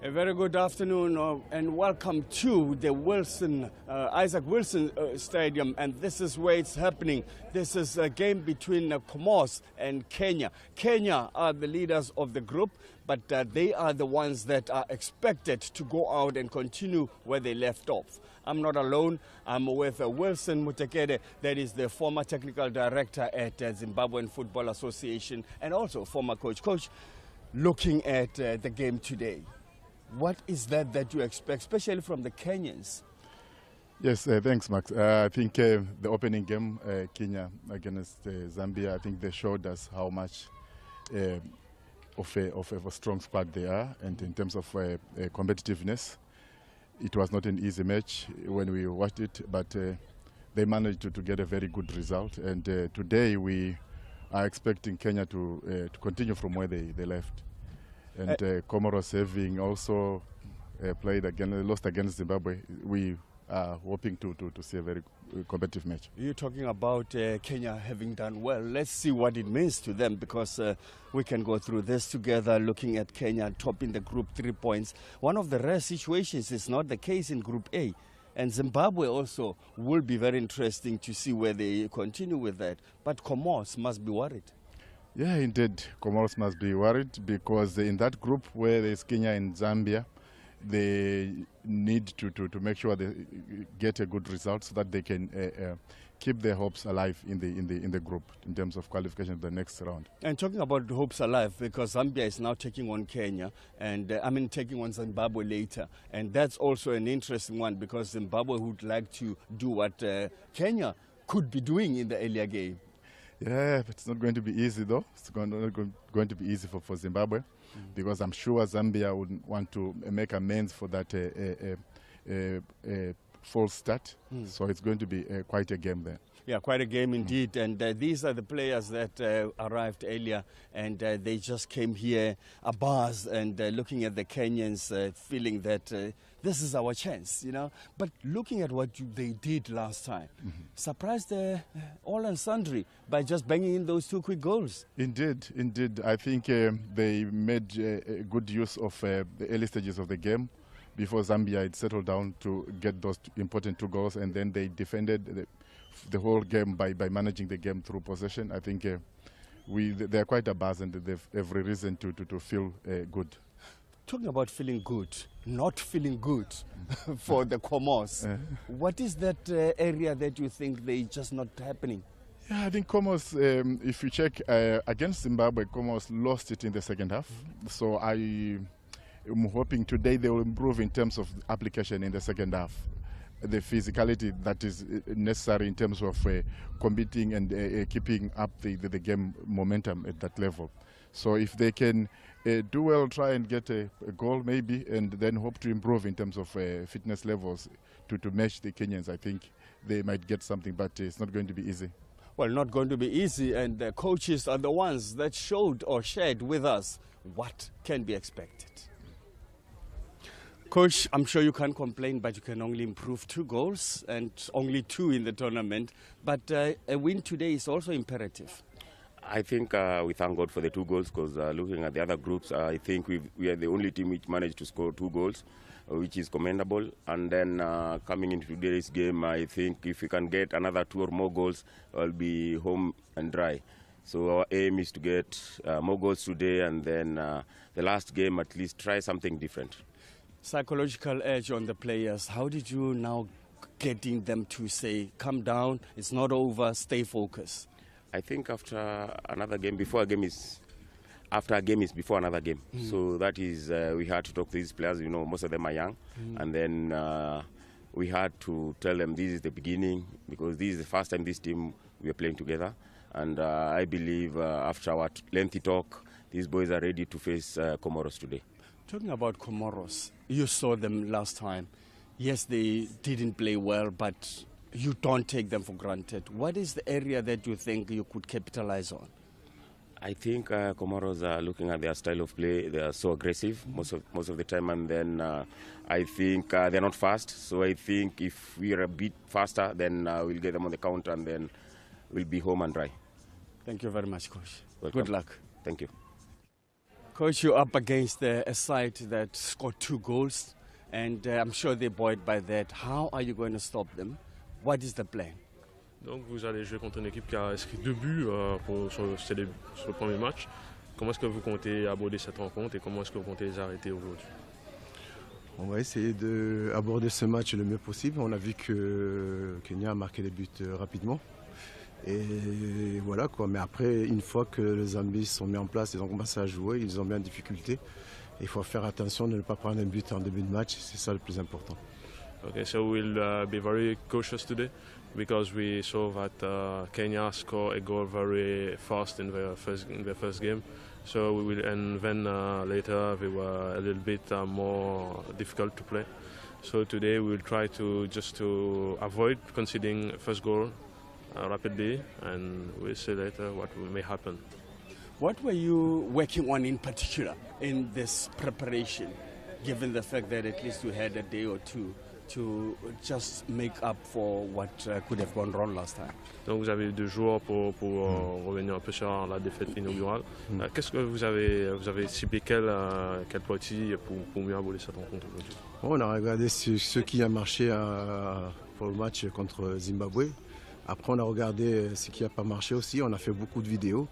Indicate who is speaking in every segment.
Speaker 1: A very good afternoon and welcome to the Isaac Wilson Stadium, and this is where it's happening. This is a game between Comoros and Kenya. Kenya are the leaders of the group, but they are the ones that are expected to go out and continue where they left off. I'm not alone. I'm with Wilson Mutekere, that is the former technical director at Zimbabwean Football Association and also former coach. Coach, looking at the game today, what is that you expect, especially from the Kenyans?
Speaker 2: Yes, thanks, Max. I think the opening game, Kenya against Zambia, I think they showed us how much of a strong squad they are, and in terms of competitiveness. It was not an easy match when we watched it, but they managed to get a very good result. And today we are expecting Kenya to continue from where they left. And Comoros having also lost against Zimbabwe, we are hoping to see a very competitive match. You're talking about Kenya having done well. Let's see what it means to them, because we can go through this together, looking at Kenya topping the group 3 points. One of the rare situations is not the case in Group A. And Zimbabwe also will be very interesting to see where they continue with that. But Comoros must be worried. Yeah, indeed, Comoros must be worried, because in that group where there's Kenya and Zambia, they need to make sure they get a good result so that they can keep their hopes alive in the group in terms of qualification to the next round.
Speaker 1: And talking about hopes alive, because Zambia is now taking on Kenya, and taking on Zimbabwe later, and that's also an interesting one, because Zimbabwe would like to do what Kenya could be doing in the earlier game.
Speaker 2: Yeah, it's not going to be easy though. It's not going to be easy for Zimbabwe, because I'm sure Zambia would want to make amends for that false start. So it's going to be quite a game there. Yeah,
Speaker 1: quite a game indeed. And these are the players that arrived earlier, and they just came here abuzz and looking at the Kenyans, feeling that this is our chance, you know. But looking at what they did last time, surprised all and sundry by just banging in those 2 quick goals.
Speaker 2: Indeed. I think they made good use of the early stages of the game before Zambia had settled down to get those important 2 goals, and then they defended the whole game by managing the game through possession. I think they're quite abuzz, and they've every reason to feel good.
Speaker 1: Talking about feeling good, not feeling good for the Comoros, what is that area that you think they just not happening?
Speaker 2: Yeah, I think Comoros, if you check against Zimbabwe, Comoros lost it in the second half. So I'm hoping today they will improve in terms of application in the second half. The physicality that is necessary in terms of competing and keeping up the game momentum at that level. So if they can do well, try and get a goal maybe, and then hope to improve in terms of fitness levels to match the Kenyans, I think they might get something, but it's not going to be easy.
Speaker 1: Well, not going to be easy, and the coaches are the ones that showed or shared with us what can be expected. Coach, I'm sure you can't complain, but you can only improve 2 goals and only 2 in the tournament. But a win today is also imperative.
Speaker 3: I think we thank God for the 2 goals, because looking at the other groups, I think we are the only team which managed to score 2 goals, which is commendable. And then coming into today's game, I think if we can get another 2 or more goals, we'll be home and dry. So our aim is to get more goals today, and then the last game at least try something different.
Speaker 1: Psychological edge on the players. How did you now getting them to say, calm down, it's not over, stay focused?
Speaker 3: I think after another game, after a game is before another game. So that is, we had to talk to these players, you know, most of them are young. And then we had to tell them this is the beginning, because this is the first time this team we are playing together. And I believe after our lengthy talk, these boys are ready to face Comoros today.
Speaker 1: Talking about Comoros, you saw them last time. Yes, they didn't play well, but you don't take them for granted. What is the area that you think you could capitalize on?
Speaker 3: I think Comoros are looking at their style of play. They are so aggressive most of the time, and then I think they're not fast. So I think if we are a bit faster, then we'll get them on the counter, and then we'll be home and dry.
Speaker 1: Thank you very much, Coach.
Speaker 3: Welcome.
Speaker 1: Good luck.
Speaker 3: Thank you.
Speaker 1: Coach, you're up against a side that scored 2 goals, and I'm sure they're buoyed by that. How are you going to stop them? What is the plan?
Speaker 4: Donc vous allez jouer contre une équipe qui a inscrit 2 buts sur le premier match. Comment est-ce que vous comptez aborder cette rencontre et comment est-ce que vous comptez les arrêter aujourd'hui?
Speaker 5: On va essayer d'aborder ce match le mieux possible. On a vu que Kenya a marqué les buts rapidement. Et voilà quoi. Mais après, une fois que les Zambies sont mis en place, ils ont commencé à jouer, ils ont mis en difficulté. Il faut faire attention de ne pas prendre un but en début de match. C'est ça le plus important.
Speaker 4: Okay, so we'll be very cautious today because we saw that Kenya scored a goal very fast in their first game. So we will, and then later they were a little bit more difficult to play. So today we will try to avoid conceding first goal rapidly, and we'll see later what may happen.
Speaker 1: What were you working on in particular in this preparation, given the fact that at least you had a day or two to just make up for what could have gone wrong last time?
Speaker 4: Donc vous avez eu 2 jours pour revenir un peu sur la défaite inaugurale. Qu'est-ce que vous avez ciblé quelle partie pour mieux aborder cette rencontre aujourd'hui?
Speaker 5: On a regardé ce qui a marché pour le match contre Zimbabwe. Après on a regardé ce qui n'a pas marché aussi. On a fait beaucoup de vidéos.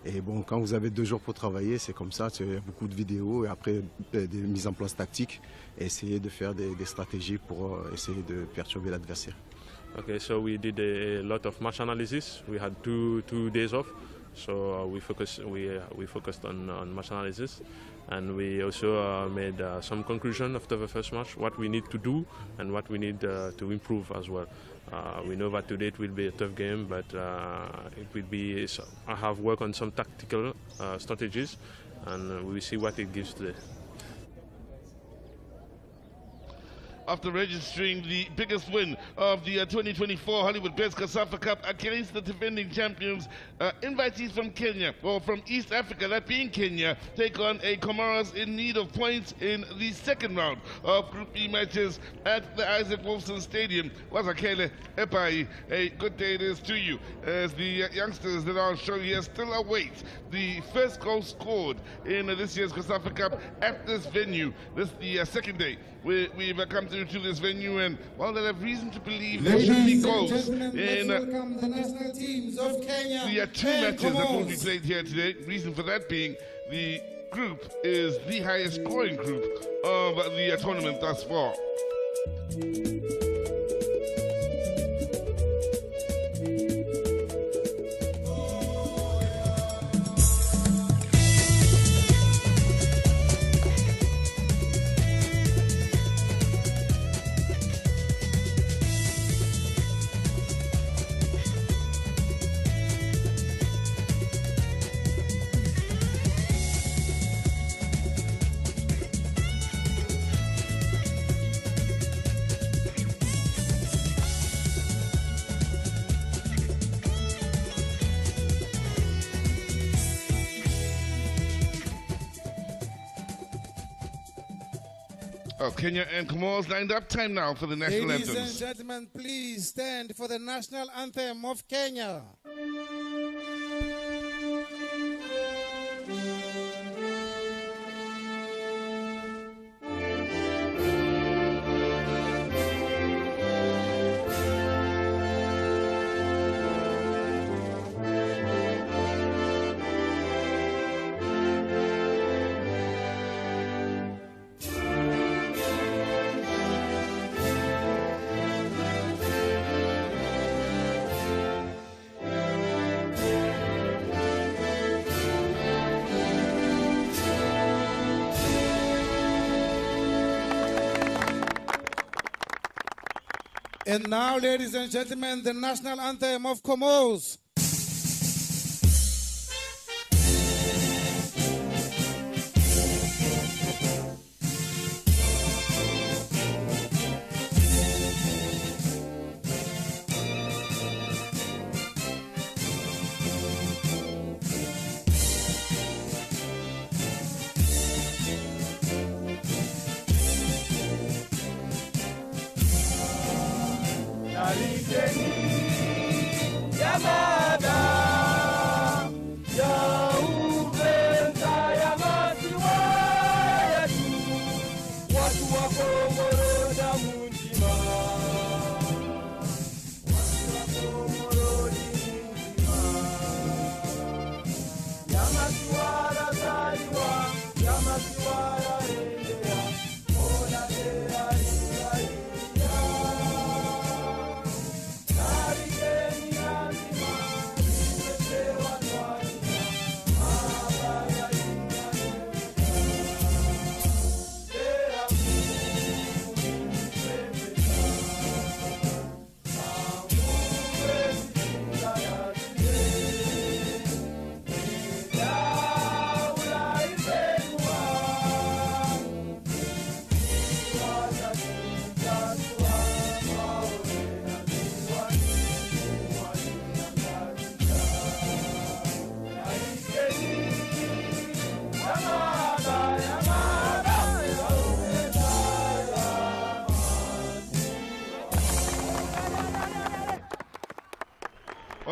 Speaker 5: Et bon, quand vous avez 2 jours pour travailler, c'est comme ça, il y a beaucoup de vidéos et après des mises en place tactiques et essayer de faire des stratégies pour essayer de perturber l'adversaire.
Speaker 4: Okay, so we did a lot of match analysis. We had two days off, so we focused on match analysis, and we also made some conclusion after the first match, what we need to do and what we need to improve as well. We know that today it will be a tough game, but it will be. I have worked on some tactical strategies, and we will see what it gives today.
Speaker 6: After registering the biggest win of the 2024 Hollywood Best COSAFA Cup against the defending champions, invitees from Kenya, or from East Africa, that being Kenya, take on a Comoros in need of points in the second round of Group B matches at the Isaac Wolfson Stadium. Wazakele Epai, a good day it is to you, as the youngsters that I'll show you here still await the first goal scored in this year's COSAFA Cup at this venue. This is the second day we've come to this venue, and while there have reason to believe there should be goals in
Speaker 7: the national teams of Kenya.
Speaker 6: The 2 matches that will be played here today. Reason for that being the group is the highest scoring group of the tournament thus far. Kenya and Comoros lined up. Time now for the national anthems.
Speaker 7: Ladies and gentlemen, please stand for the national anthem of Kenya. And now, ladies and gentlemen, the national anthem of Comoros.
Speaker 8: Yamada, ya upenda, yamati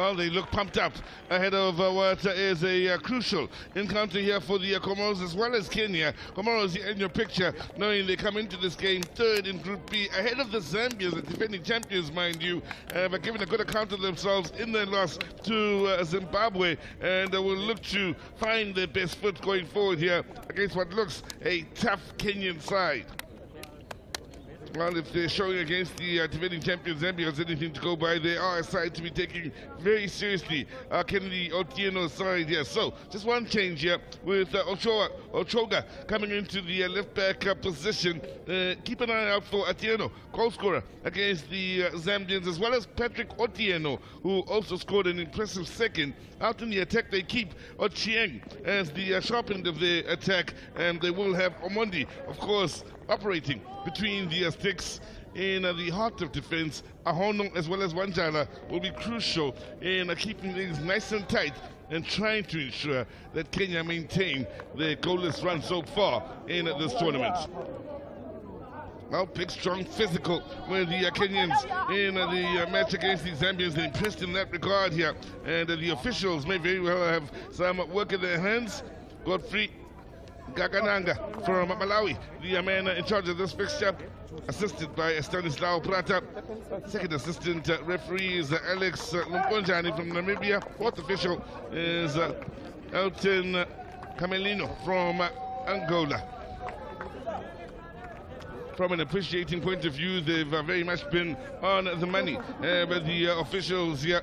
Speaker 6: well, they look pumped up ahead of what is a crucial encounter here for the Comoros as well as Kenya. Comoros in your picture, knowing they come into this game third in Group B, ahead of the Zambians, the defending champions, mind you, but giving a good account of themselves in their loss to Zimbabwe, and will look to find their best foot going forward here against what looks a tough Kenyan side. Well, if they're showing against the defending champion Zambia has anything to go by, they are a side to be taking very seriously. Kennedy Otieno's side here. So, just one change here with Ochoga coming into the left-back position. Keep an eye out for Otieno, goal scorer against the Zambians, as well as Patrick Otieno, who also scored an impressive second. Out in the attack, they keep Ochieng as the sharp end of the attack, and they will have Omondi, of course, operating between the sticks in the heart of defense. Ahono as well as Wanjala will be crucial in keeping things nice and tight and trying to ensure that Kenya maintain their goalless run so far in this tournament. Well, big, strong, physical with the Kenyans in the match against the Zambians. They're impressed in that regard here, and the officials may very well have some work in their hands. Godfrey Gagananga from Malawi, the man in charge of this fixture, assisted by Stanislao Prata. Second assistant referee is Alex Lumponjani from Namibia. Fourth official is Elton Camelino from Angola. From an appreciating point of view, they've very much been on the money, but the officials here,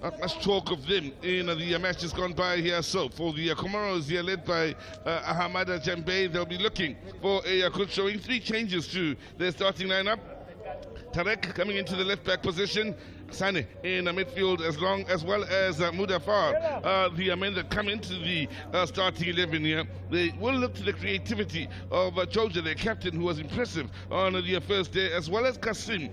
Speaker 6: not much talk of them in the matches gone by here. So for the Comoros here, led by Ahamada Jambe, they'll be looking for a good showing. 3 changes to their starting lineup. Tarek coming into the left back position, Sane in midfield, as well as Mudafar, the men that come into the starting 11 here. They will look to the creativity of Georgia, their captain, who was impressive on the first day, as well as Kasim.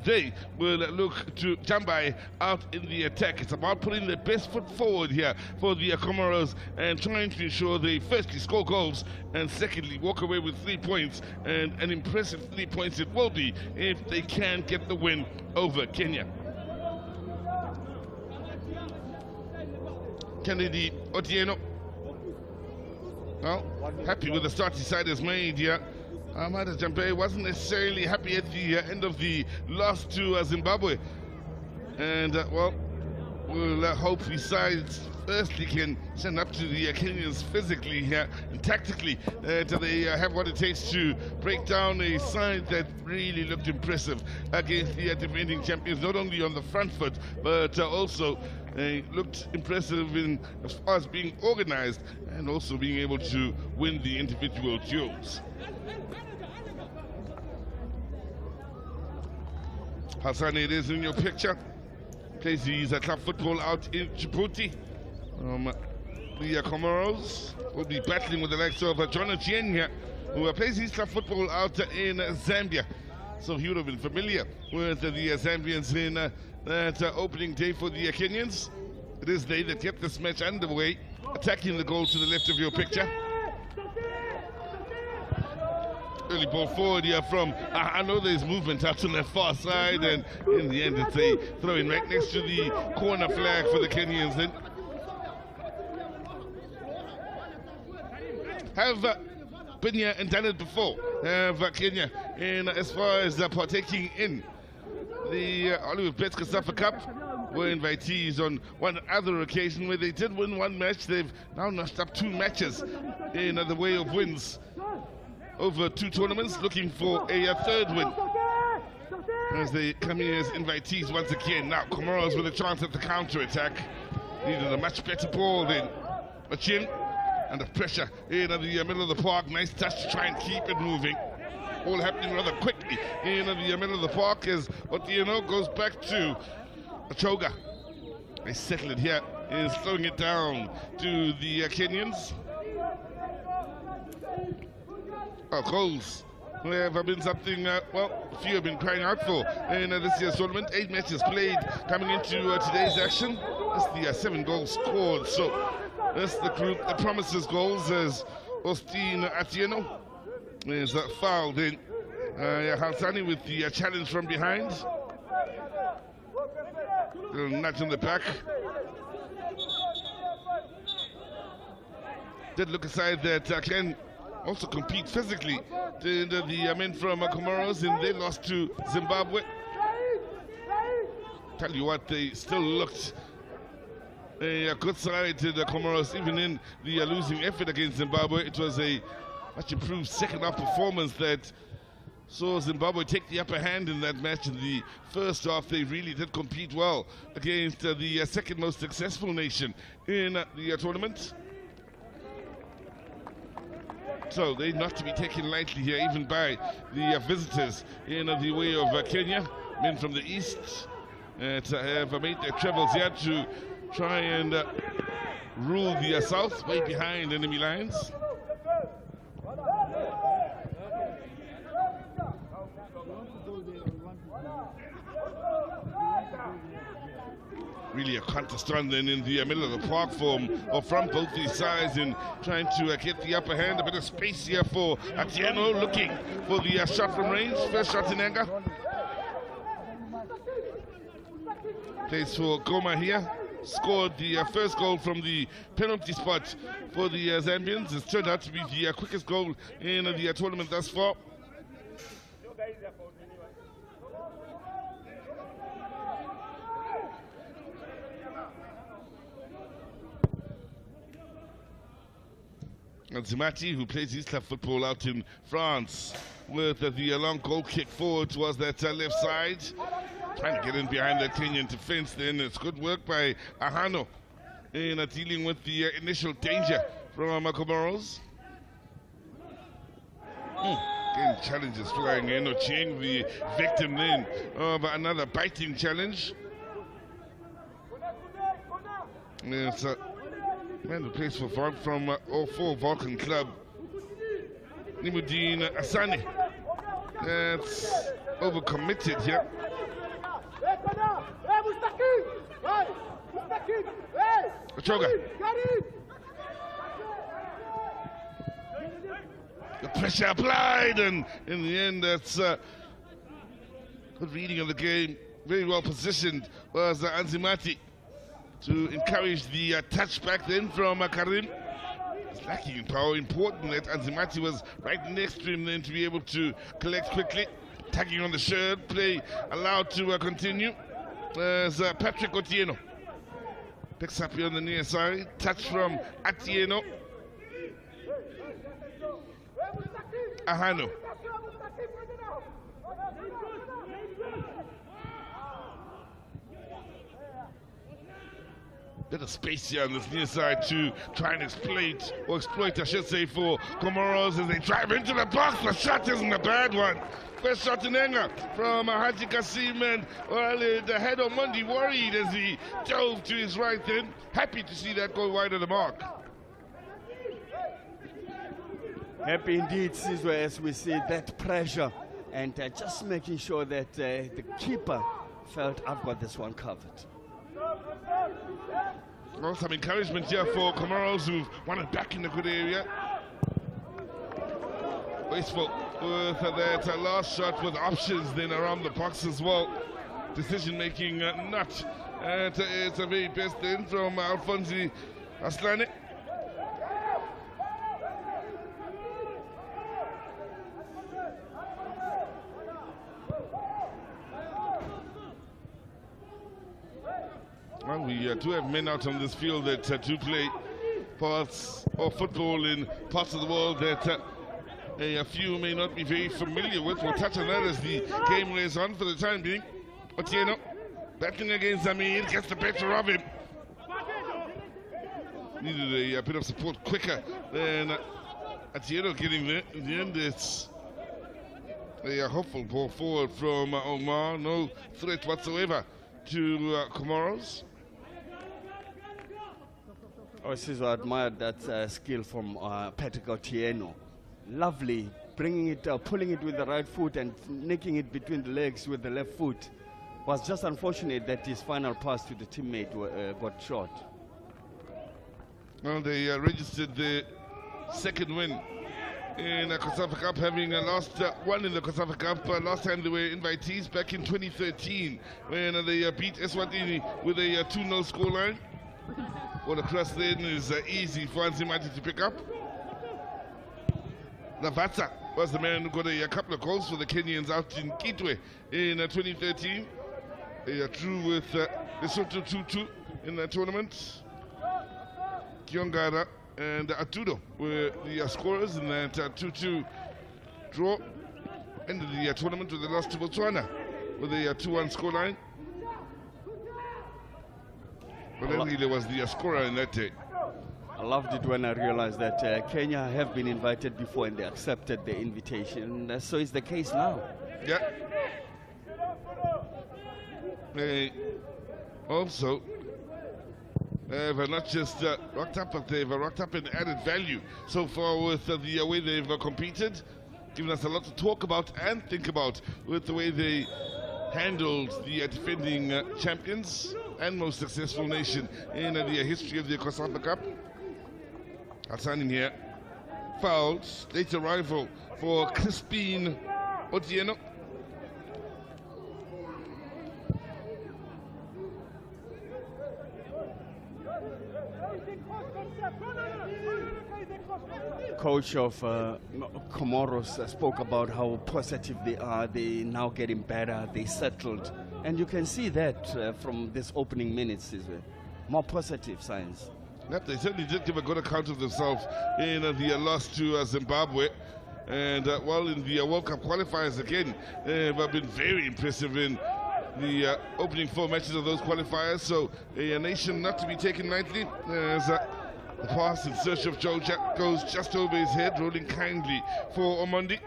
Speaker 6: They will look to Jambai out in the attack. It's about putting their best foot forward here for the Comoros and trying to ensure they firstly score goals and secondly walk away with 3 points, and an impressive 3 points it will be if they can get the win over Kenya. Kennedy Otieno, well, happy with the start his side has made here. Ahmad Jambe wasn't necessarily happy at the end of the loss to Zimbabwe, and well, we'll hope his side firstly can stand up to the Kenyans physically here and tactically, that they have what it takes to break down a side that really looked impressive against the defending champions, not only on the front foot but also looked impressive in as far as being organized and also being able to win the individual duels. Hassan, it is in your picture. Plays his club football out in Djibouti. The Comoros will be battling with the likes of John Ochieng here, who plays his club football out in Zambia. So he would have been familiar with the Zambians in that opening day for the Kenyans. It is they that get this match underway, attacking the goal to the left of your picture. Early ball forward here from, I know there's movement out on the far side, and in the end it's a throw-in right next to the corner flag for the Kenyans. Then have been here and done it before, have Kenya, in as far as partaking in the Hollywood Bets COSAFA Cup. Were invitees on one other occasion where they did win one match. They've now notched up 2 matches in the way of wins over 2 tournaments, looking for a 3rd win as they come in as invitees once again. Now Comoros with a chance at the counter-attack. Needed a much better ball than Machin, under pressure in the middle of the park. Nice touch to try and keep it moving. All happening rather quickly in the middle of the park as Otieno goes back to Ochoga. They settle it here, is throwing it down to the Kenyans. Goals have been something, well, few have been crying out for in this year's tournament. 8 matches played coming into today's action. That's the 7 goals scored. So that's the group that promises goals, as Austin Atieno is fouled in. Hansani with the challenge from behind. Little nudge in the back. Did look aside that can also compete physically. The men from Comoros, and they lost to Zimbabwe. Tell you what, they still looked a good side to the Comoros, even in the losing effort against Zimbabwe. It was a much improved second half performance that saw Zimbabwe take the upper hand in that match. In the first half, they really did compete well against the second most successful nation in the tournament. So they're not to be taken lightly here, even by the visitors in the way of Kenya. Men from the east have made their travels here to try and rule the south, way behind enemy lines. Really a contest run then in the middle of the park from both these sides, in trying to get the upper hand. A bit of space here for Atieno, looking for the shot from range. First shot in anger. Plays for Goma here. Scored the first goal from the penalty spot for the Zambians. It's turned out to be the quickest goal in the tournament thus far. And Zimati, who plays his club football out in France, with the long goal kick forward towards that left side. Trying to get in behind that Kenyan defense then. It's good work by Ahano in dealing with the initial danger from Comoros. Again, challenges flying in. Ochieng, the victim then of another biting challenge. It's man who plays for Vulcan Club, Nimudin Asani. That's overcommitted here. Ochoga. The pressure applied, and in the end, that's good reading of the game. Very well positioned was Anzimati to encourage the touchback then from Karim. It's lacking in power. Important that Anzimati was right next to him then to be able to collect quickly. Tagging on the shirt, play allowed to continue. There's Patrick Otieno. Picks up here on the near side. Touch from Atieno. Ahano. Bit of space here on this near side to try and exploit, I should say, for Comoros as they drive into the box. The shot isn't a bad one. First shot in anger from Haji Kasim, and well, the head of Mundi worried as he dove to his right then. Happy to see that go wide of the mark.
Speaker 1: Happy indeed, Sizwe, as we see that pressure and just making sure that the keeper felt, I've got this one covered.
Speaker 6: Well, some encouragement here for Comoros, who've won it back in a good area. Wasteful with that last shot with options then around the box as well. Decision making not it's a very best then from Alfonsi Aslane. Well, we do have men out on this field that do play parts of football in parts of the world that a few may not be very familiar with. We'll touch on that as the game lays on. For the time being, Otieno battling against Zamir, gets the better of him. Needed a bit of support quicker than Otieno getting there. In the end, it's a hopeful ball forward from Omar. No threat whatsoever to Comoros.
Speaker 1: Oh, I admired that skill from Patrick Otieno. Lovely, bringing it, pulling it with the right foot and nicking it between the legs with the left foot. Was just unfortunate that his final pass to the teammate got short.
Speaker 6: Well, they registered the second win in the COSAFA Cup, having lost one in the COSAFA Cup. Last time they were invitees back in 2013 when they beat Eswatini with a 2-0 scoreline. Well, the cross then is easy for Nzimati to pick up. Navatsa was the man who got a couple of goals for the Kenyans out in Kitwe in 2013. They drew with Lesotho 2-2 in the tournament. Kiongara and Atudo were the scorers in that 2-2 draw. Ended the tournament with the loss to Botswana with a 2-1 scoreline. But then there was the scorer in that day.
Speaker 1: I loved it when I realized that Kenya have been invited before and they accepted the invitation. So is the case now.
Speaker 6: Yeah. They also have not just rocked up, but they've rocked up and added value so far with the way they've competed, giving us a lot to talk about and think about with the way they handled the defending champions and most successful nation in the history of the COSAFA Cup. Hassan in here, fouled, late arrival for Crispin Otieno.
Speaker 1: Coach of Comoros spoke about how positive they are. They now getting better. They settled, and you can see that from this opening minutes. Is more positive signs.
Speaker 6: Yep, they certainly did give a good account of themselves in the loss to Zimbabwe, and while in the World Cup qualifiers again, they've been very impressive in the opening 4 matches of those qualifiers. So a nation not to be taken lightly. As the pass in search of Georgia goes just over his head, rolling kindly for Omondi.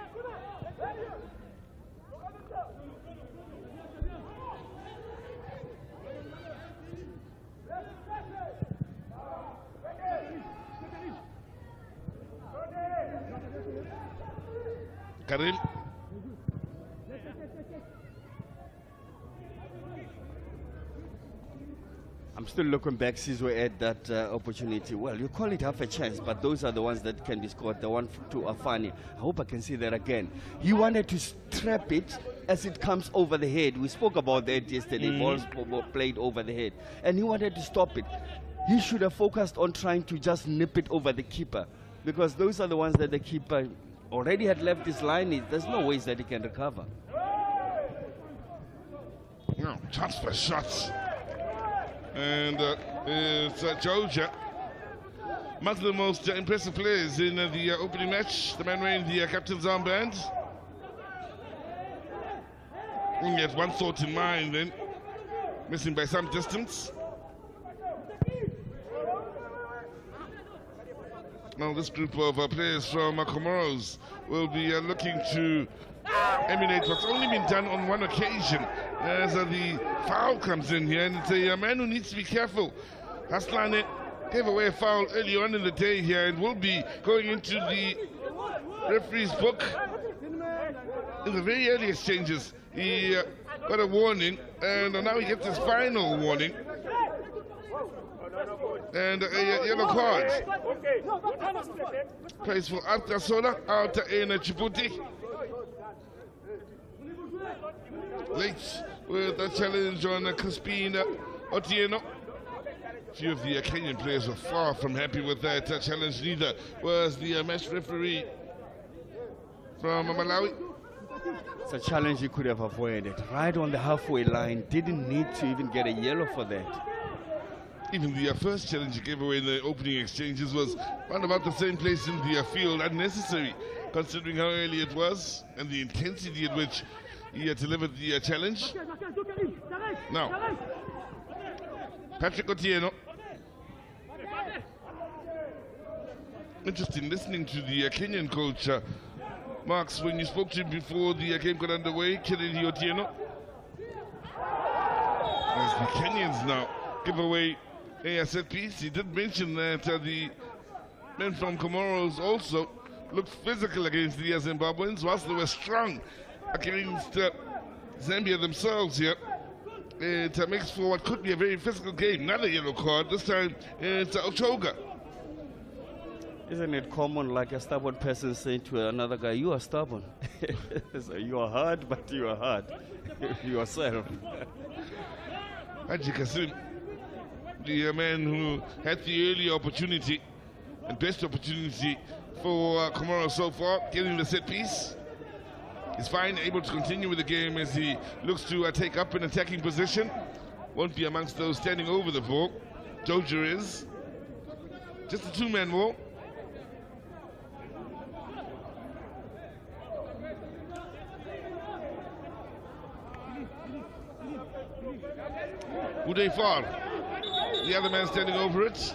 Speaker 6: Karim.
Speaker 1: I'm still looking back, Sizwe, at that opportunity. Well, you call it half a chance, but those are the ones that can be scored. The one to Afani. I hope I can see that again. He wanted to strap it as it comes over the head. We spoke about that yesterday. Balls were played over the head. And he wanted to stop it. He should have focused on trying to just nip it over the keeper, because those are the ones that the keeper already had left his line. There's no ways that he can recover.
Speaker 6: No, chance for shots. And it's Georgia, among the most impressive players in the opening match. The man wearing the captain's armband. He had one thought in mind then, missing by some distance. Now this group of players from Comoros will be looking to emulate what's only been done on one occasion, as the foul comes in here, and it's a man who needs to be careful. Haslane gave away a foul early on in the day here and will be going into the referee's book. In the very early exchanges, he got a warning, and now he gets his final warning. And a yellow card. Plays for Arta Sola out in Djibouti. Late with a challenge on Crispin Otieno. A few of the Kenyan players were far from happy with that challenge. Neither was the match referee from Malawi.
Speaker 1: It's a challenge he could have avoided. Right on the halfway line. Didn't need to even get a yellow for that.
Speaker 6: Even the first challenge he gave away in the opening exchanges was round about the same place in the field. Unnecessary, considering how early it was and the intensity at which he delivered the challenge. Now, Patrick Otieno. Interesting listening to the Kenyan coach, Marks, when you spoke to him before the game got underway, Kennedy Otieno. As the Kenyans now give away a set piece. He did mention that the men from Comoros also looked physical against the Zimbabweans, whilst they were strong against Zambia themselves here. It makes for what could be a very physical game. Another yellow card, this time it's Ochoga.
Speaker 1: Isn't it common, like a stubborn person saying to another guy, you are stubborn? So you are hard, but you are hard yourself.
Speaker 6: Haji Kasim, the man who had the early opportunity and best opportunity for Comoros so far, getting the set piece. He's fine, able to continue with the game as he looks to take up an attacking position. Won't be amongst those standing over the ball. Doja is. Just a two-man wall. Uday Far, the other man standing over it.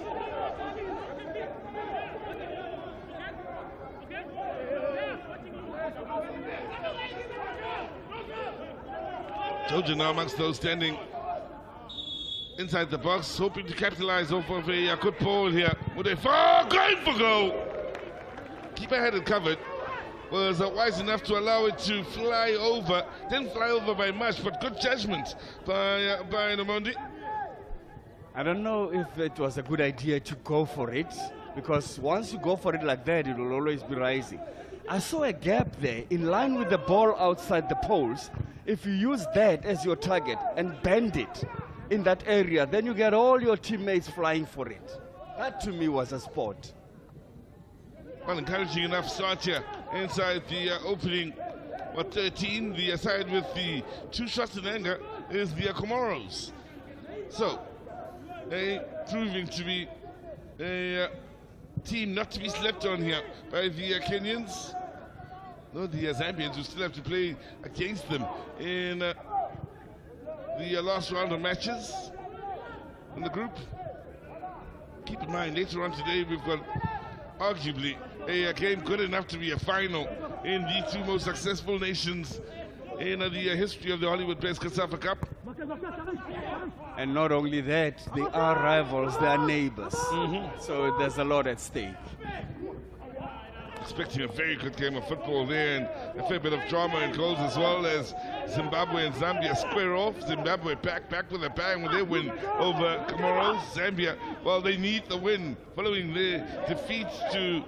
Speaker 6: Doja now amongst those standing inside the box, hoping to capitalize off of a good ball here. Uday Far, going for goal! Keeper had it covered. Was wise enough to allow it to fly over. Didn't fly over by much, but good judgment by Nomondi.
Speaker 1: I don't know if it was a good idea to go for it, because once you go for it like that, it will always be rising. I saw a gap there in line with the ball outside the poles. If you use that as your target and bend it in that area, then you get all your teammates flying for it. That to me was a sport.
Speaker 6: Well, encouraging enough start here inside the opening 13. The side with the 2 shots in anger is the Comoros. So, proving to be a team not to be slept on here by the Kenyans. No, the Zambians who still have to play against them in the last round of matches in the group. Keep in mind, later on today we've got arguably a game good enough to be a final in the 2 most successful nations in the history of the Hollywood-based COSAFA Cup.
Speaker 1: And not only that, they are rivals, they are neighbors. So there's a lot at stake.
Speaker 6: Expecting a very good game of football there, and a fair bit of drama and goals, as well as Zimbabwe and Zambia square off. Zimbabwe back with a bang with their win over Comoros. Zambia, well, they need the win following their defeat to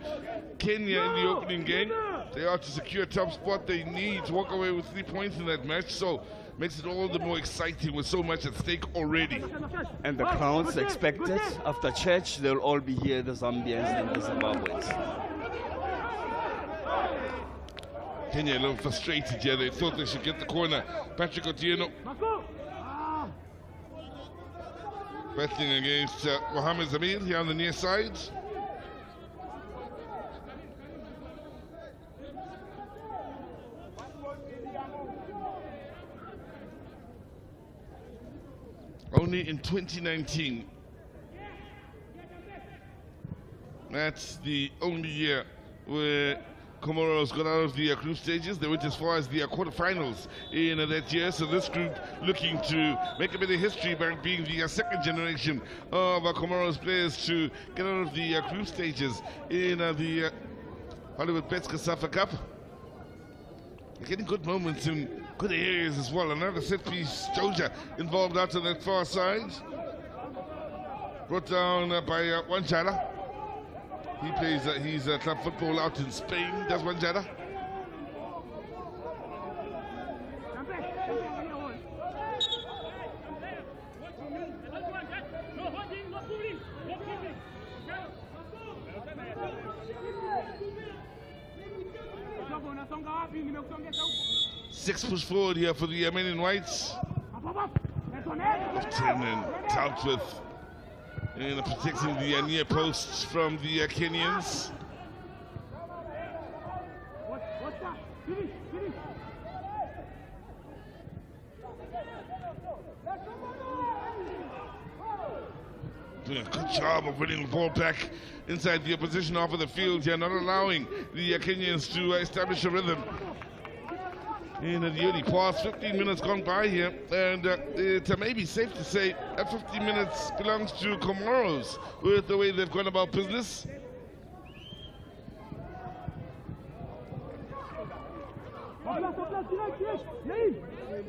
Speaker 6: Kenya in the opening game. They are to secure top spot. They need to walk away with 3 points in that match, so makes it all the more exciting with so much at stake already.
Speaker 1: And the crowds expected after church, they'll all be here, the Zambians and the Zimbabweans.
Speaker 6: Kenya a little frustrated here. They thought they should get the corner. Patrick Otieno battling against Mohamed Zamir here on the near side. Only in 2019. That's the only year where Comoros got out of the group stages. They went as far as the quarterfinals in that year. So this group looking to make a bit of history by being the second generation of Comoros players to get out of the group stages in the Hollywood-based COSAFA Cup. They're getting good moments in good areas as well. Another set piece, Doja involved out on that far side. Brought down by Wanjala. He plays his club football out in Spain, does Wanjala. Six push forward here for the men in whites. Lofton and Taltworth and protecting the near posts from the Kenyans. Doing a good job of winning the ball back inside the opposition half of the field here, not allowing the Kenyans to establish a rhythm. In the early past, 15 minutes gone by here, and it may be safe to say that 15 minutes belongs to Comoros with the way they've gone about business.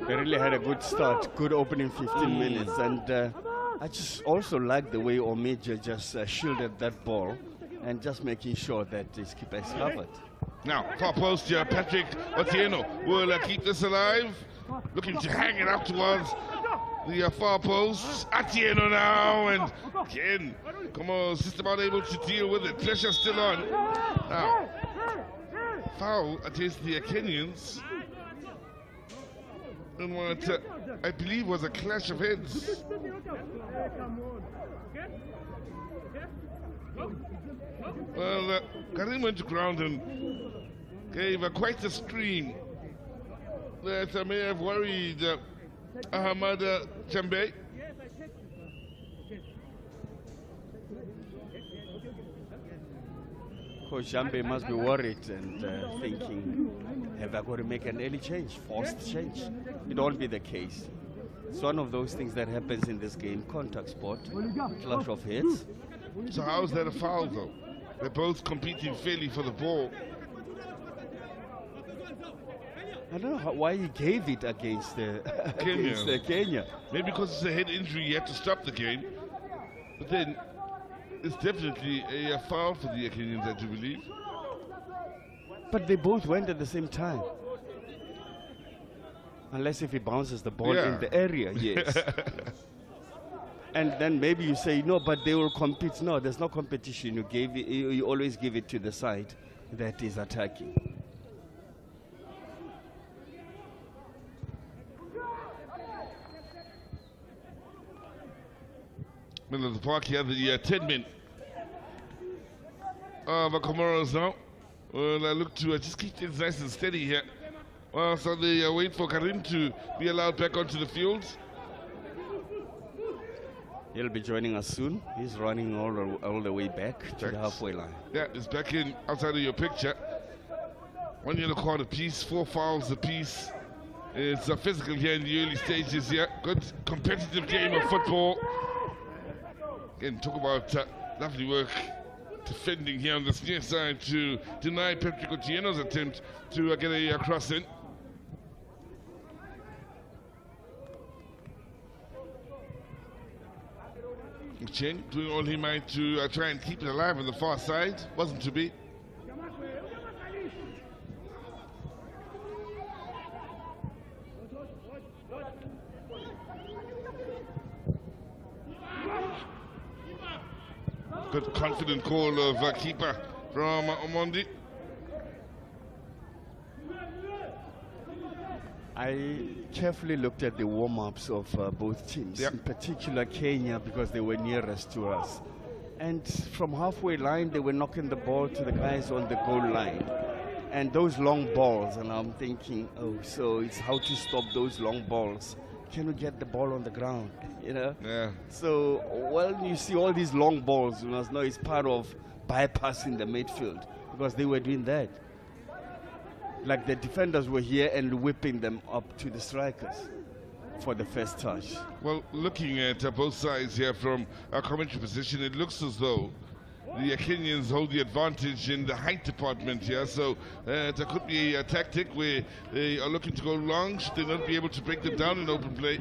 Speaker 1: They really had a good start, good opening 15 minutes, and I just also like the way Omidja just shielded that ball and just making sure that his keeper is covered.
Speaker 6: Now, far post here, Patrick Otieno will keep this alive. Looking to hang it up towards the far post. Otieno now, and again, Comoros just about able to deal with it. Pressure still on. Now, foul against the Kenyans. And what I believe was a clash of heads. Well, Karim went to ground and gave quite a scream that may have worried Ahmad Chambe.
Speaker 1: Coach Jambe must be worried and thinking, have I got to make an early change, forced change? It won't be the case. It's one of those things that happens in this game, contact sport, clash of heads.
Speaker 6: So how is that a foul though? They're both competing fairly for the ball.
Speaker 1: I don't know why he gave it against Kenya.
Speaker 6: Maybe because it's a head injury, you have to stop the game. But then, it's definitely a foul for the Kenyans, I do believe.
Speaker 1: But they both went at the same time. Unless if he bounces the ball in the area, yes. And then maybe you say, no, but they will compete. No, there's no competition. You always give it to the side that is attacking.
Speaker 6: Middle of the park here, the 10 men of Comoros now. Well, I look to just keep things nice and steady here. Well, so they wait for Karim to be allowed back onto the field.
Speaker 1: He'll be joining us soon. He's running all the way back to the halfway line.
Speaker 6: Yeah, he's back in outside of your picture. 1 yellow card apiece, 4 fouls apiece. It's physical here in the early stages here. Good competitive game of football. Again, talk about lovely work defending here on this near side to deny Patrick Otieno's attempt to get a cross in. Chen doing all he might to try and keep it alive on the far side. Wasn't to be. Good confident call of keeper from Omondi.
Speaker 1: I carefully looked at the warm-ups of both teams, in particular Kenya, because they were nearest to us. And from halfway line, they were knocking the ball to the guys on the goal line. And those long balls, and I'm thinking, oh, so it's how to stop those long balls. Can we get the ball on the ground, you know?
Speaker 6: Yeah.
Speaker 1: So, well, you see all these long balls, you must know it's part of bypassing the midfield, because they were doing that. Like the defenders were here and whipping them up to the strikers for the first touch.
Speaker 6: Well, looking at both sides here from our commentary position, it looks as though the Kenyans hold the advantage in the height department here. So there could be a tactic where they are looking to go long, should they not be able to break them down in open play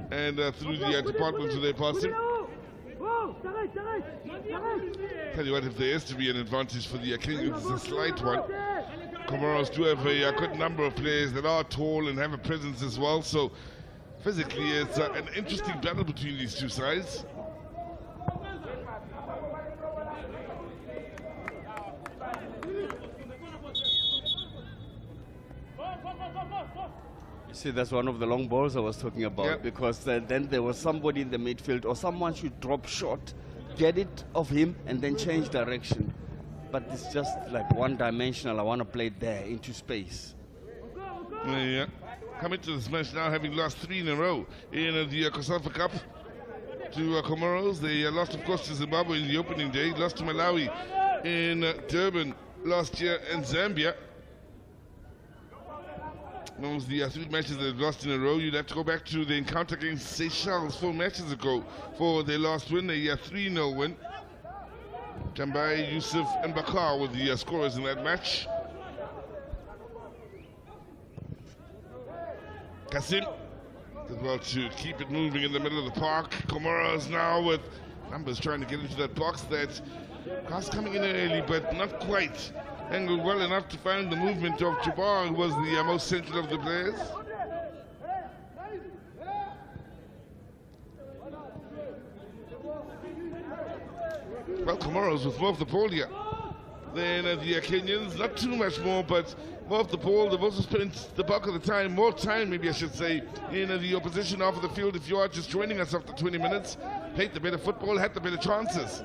Speaker 6: and through the department of their passing. Tell you what, if there is to be an advantage for the Kenyans, it's a slight one. Comoros do have a good number of players that are tall and have a presence as well, so physically it's an interesting battle between these two sides.
Speaker 1: You see, that's one of the long balls I was talking about, because then there was somebody in the midfield, or someone should drop short, get it off him, and then change direction. But it's just like one-dimensional. I want to play it there into space.
Speaker 6: Yeah, coming to this match now, having lost 3 in a row in the COSAFA Cup to Comoros. They lost, of course, to Zimbabwe in the opening day, lost to Malawi in Durban last year, and Zambia. Those the 3 matches they've lost in a row. You'd have to go back to the encounter against Seychelles 4 matches ago for their last win, a 3-0 win. Jambai, Yusuf, and Bakar were the scorers in that match. Kasim did well to keep it moving in the middle of the park. Comoros now with numbers trying to get into that box that Cross coming in early, but not quite. Angled well enough to find the movement of Chubar, who was the most central of the players. Well, Comoros with more of the ball here than the Kenyans. Not too much more, but more of the ball. They've also spent the bulk of the time, more time maybe I should say, in the opposition half of the field. If you are just joining us after 20 minutes, played the better football, had the better chances.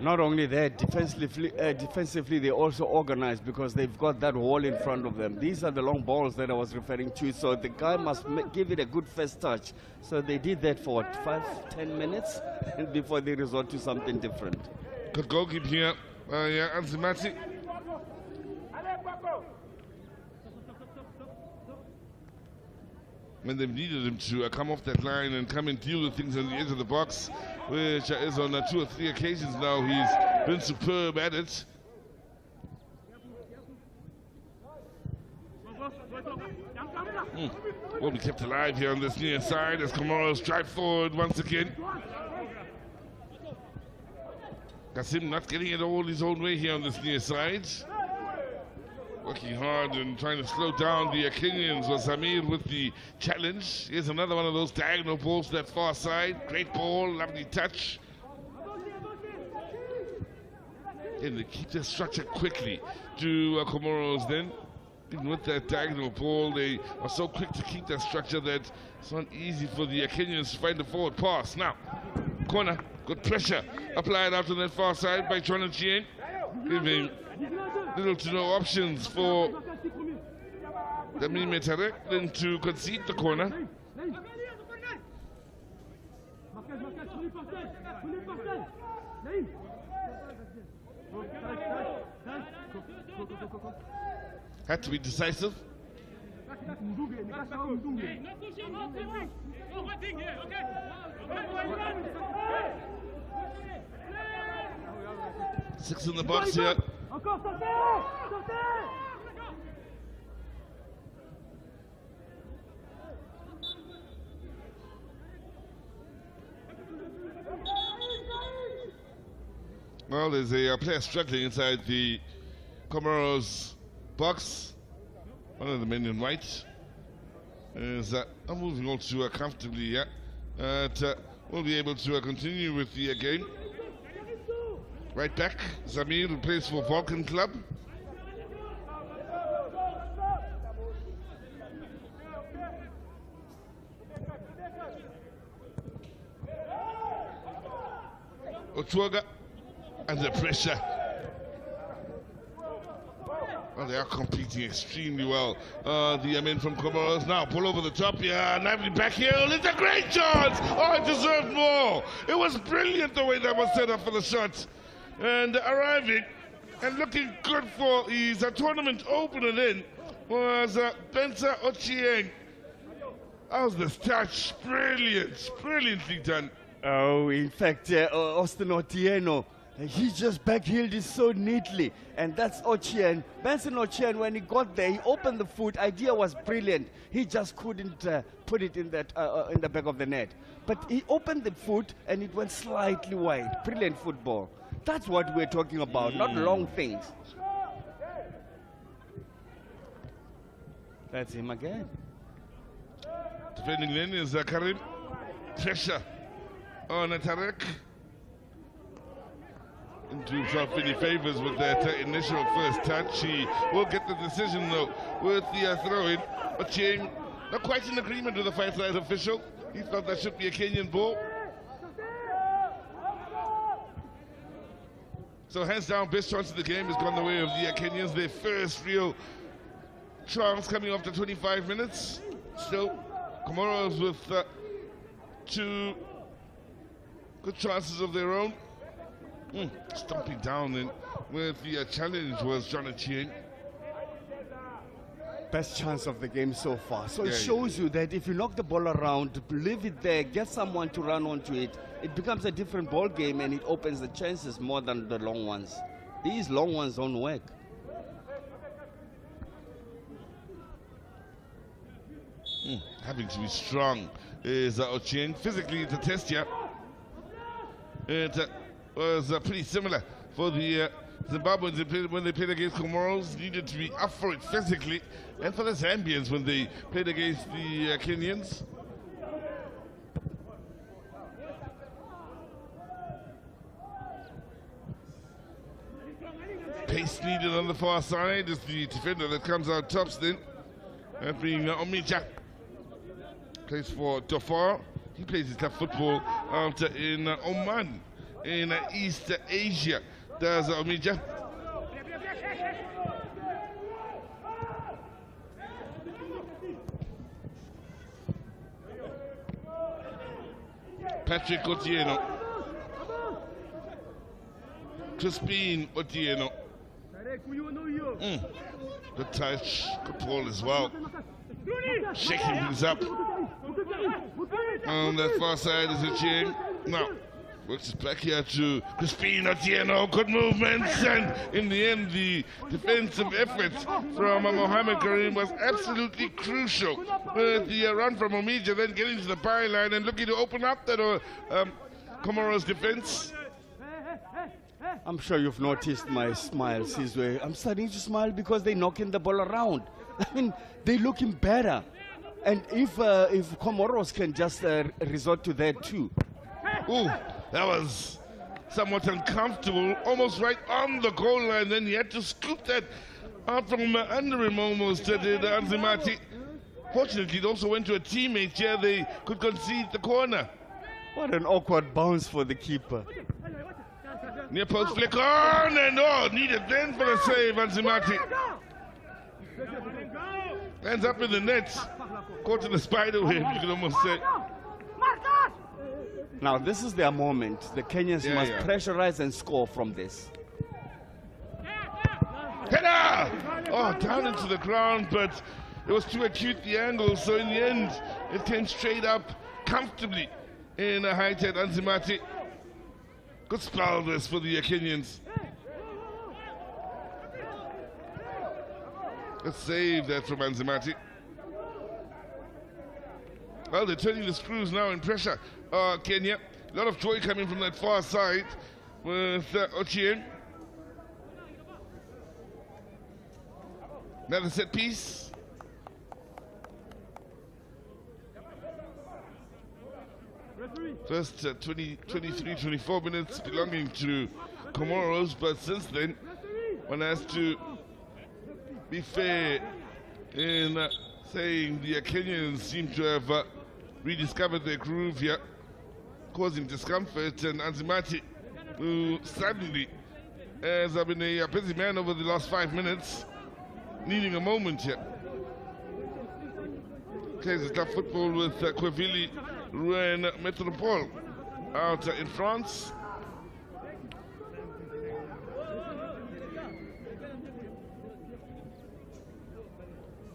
Speaker 1: Not only that, defensively they also organized because they've got that wall in front of them. These are the long balls that I was referring to, so the guy must give it a good first touch. So they did that for what, 5-10 minutes before they resort to something different.
Speaker 6: Good goalkeeper here, Anzimati. When they've needed him to come off that line and come and deal with things on the edge of the box, which is on 2 or 3 occasions now, he's been superb at it. Will be kept alive here on this near side as Comoros drive forward once again. Kasim not getting it all his own way here on this near side. Working hard and trying to slow down the Kenyans. Was Samir with the challenge. Here's another one of those diagonal balls to that far side. Great ball, lovely touch. And they keep their structure quickly to Comoros then. Even with that diagonal ball, they are so quick to keep that structure that it's not easy for the Kenyans to find the forward pass. Now, corner, good pressure applied out to that far side by Jonathan, giving little to no options for the Tarek then to concede the corner. Had to be decisive. Six in the box here. Well, there's a player struggling inside the Comoros box. One of the men in white is moving on to comfortably here. We'll be able to continue with the game. Right back, Zamir, who plays for Vulcan Club. Otuoga under pressure. Well, they are competing extremely well. The men from Comoros now pull over the top. Yeah, Navy back here. It's a great chance. Oh, it deserved more. It was brilliant the way that was set up for the shot. And arriving and looking good for his tournament opener then was Benza Ochieng. How's this touch? Brilliant, brilliantly done.
Speaker 1: Oh, in fact, Austin Otieno, he just backheeled it so neatly. And that's Ochieng. Benson Ochieng, when he got there, he opened the foot. Idea was brilliant. He just couldn't put it in that in the back of the net. But he opened the foot and it went slightly wide. Brilliant football. That's what we're talking about, not long things. That's him again.
Speaker 6: Defending then is Karim. Pressure on Tarek. Into himself any favors with that initial first touch. He will get the decision though with the throw-in. Ochieng not quite in agreement with the five-side official. He thought that should be a Kenyan ball. So hands down, best chance of the game has gone the way of the Kenyans. Their first real chance coming after 25 minutes. Still, Comoros with 2 good chances of their own. Stomping down then with the challenge was Jonathan.
Speaker 1: Best chance of the game so far. So it shows you that if you knock the ball around, leave it there, get someone to run onto it, it becomes a different ball game and it opens the chances more than the long ones. These long ones don't work.
Speaker 6: Having to be strong is Ochieng. Physically, it's a test here. was pretty similar for the Zimbabweans when they played against Comoros, needed to be up for it physically, and for the Zambians when they played against the Kenyans. Pace needed on the far side is the defender that comes out tops then. That being Omija. Plays for Dofar. He plays his tough football out in Oman, in East Asia. Does Omija. Patrick Otieno. Crispin Otieno. Good touch, good ball as well. Shaking things up. On that far side is Otieno. Now, works it back here to Crispin Otieno. Good movements, and in the end, the defensive effort from Mohamed Karim was absolutely crucial. With the run from Omija, then getting to the byline and looking to open up that Comoros defense.
Speaker 1: I'm sure you've noticed my smile, Sizwe. I'm starting to smile because they're knocking the ball around. I mean, they're looking better. And if Comoros can just resort to that too.
Speaker 6: Ooh, that was somewhat uncomfortable, almost right on the goal line. Then he had to scoop that out from under him almost, did Anzimati. Fortunately, it also went to a teammate here. They could concede the corner.
Speaker 1: What an awkward bounce for the keeper.
Speaker 6: Near post flick on, and needed then for the save, Anzimati. Ends up in the net. Caught in the spider web, you could almost say.
Speaker 1: Now, this is their moment. The Kenyans must pressurize and score from this.
Speaker 6: Header! Oh, down into the ground, but it was too acute, the angle, so in the end, it came straight up comfortably in a high-tech Anzimati. Good spell this for the Kenyans. Good save that from Anzimati. Well, they're turning the screws now in pressure. Kenya, a lot of joy coming from that far side with Ochieng. Another set piece. First 23-24 minutes belonging to Comoros, but since then one has to be fair in saying the Kenyans seem to have rediscovered their groove here, causing discomfort, and Anzimati, who suddenly has been a busy man over the last 5 minutes, needing a moment here. Plays a tough football with Quevili Rouen Metropole out in France.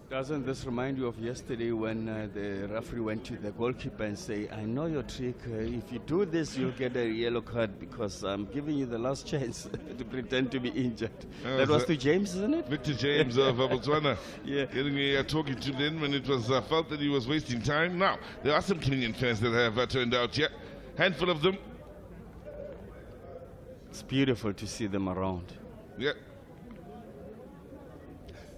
Speaker 1: Doesn't this remind you of yesterday when the referee went to the goalkeeper and say, I know your trick, if you do this you'll get a yellow card because I'm giving you the last chance to pretend to be injured. That was to James, isn't it?
Speaker 6: Victor James of Botswana.
Speaker 1: Yeah.
Speaker 6: Getting a talking to then when it was felt that he was wasting time. Now, there are some Kenyan fans that have turned out here. Handful of them.
Speaker 1: It's beautiful to see them around.
Speaker 6: Yeah.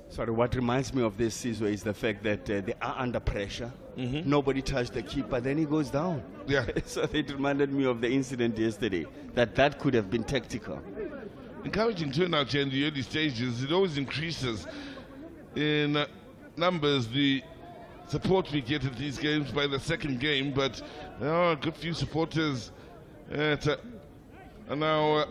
Speaker 1: Sorry, what reminds me of this is the fact that they are under pressure. Nobody touched the keeper, then he goes down.
Speaker 6: Yeah.
Speaker 1: So it reminded me of the incident yesterday, that could have been tactical.
Speaker 6: Encouraging turnout here in the early stages. It always increases in numbers, the support we get at these games by the second game, but there are a good few supporters that are now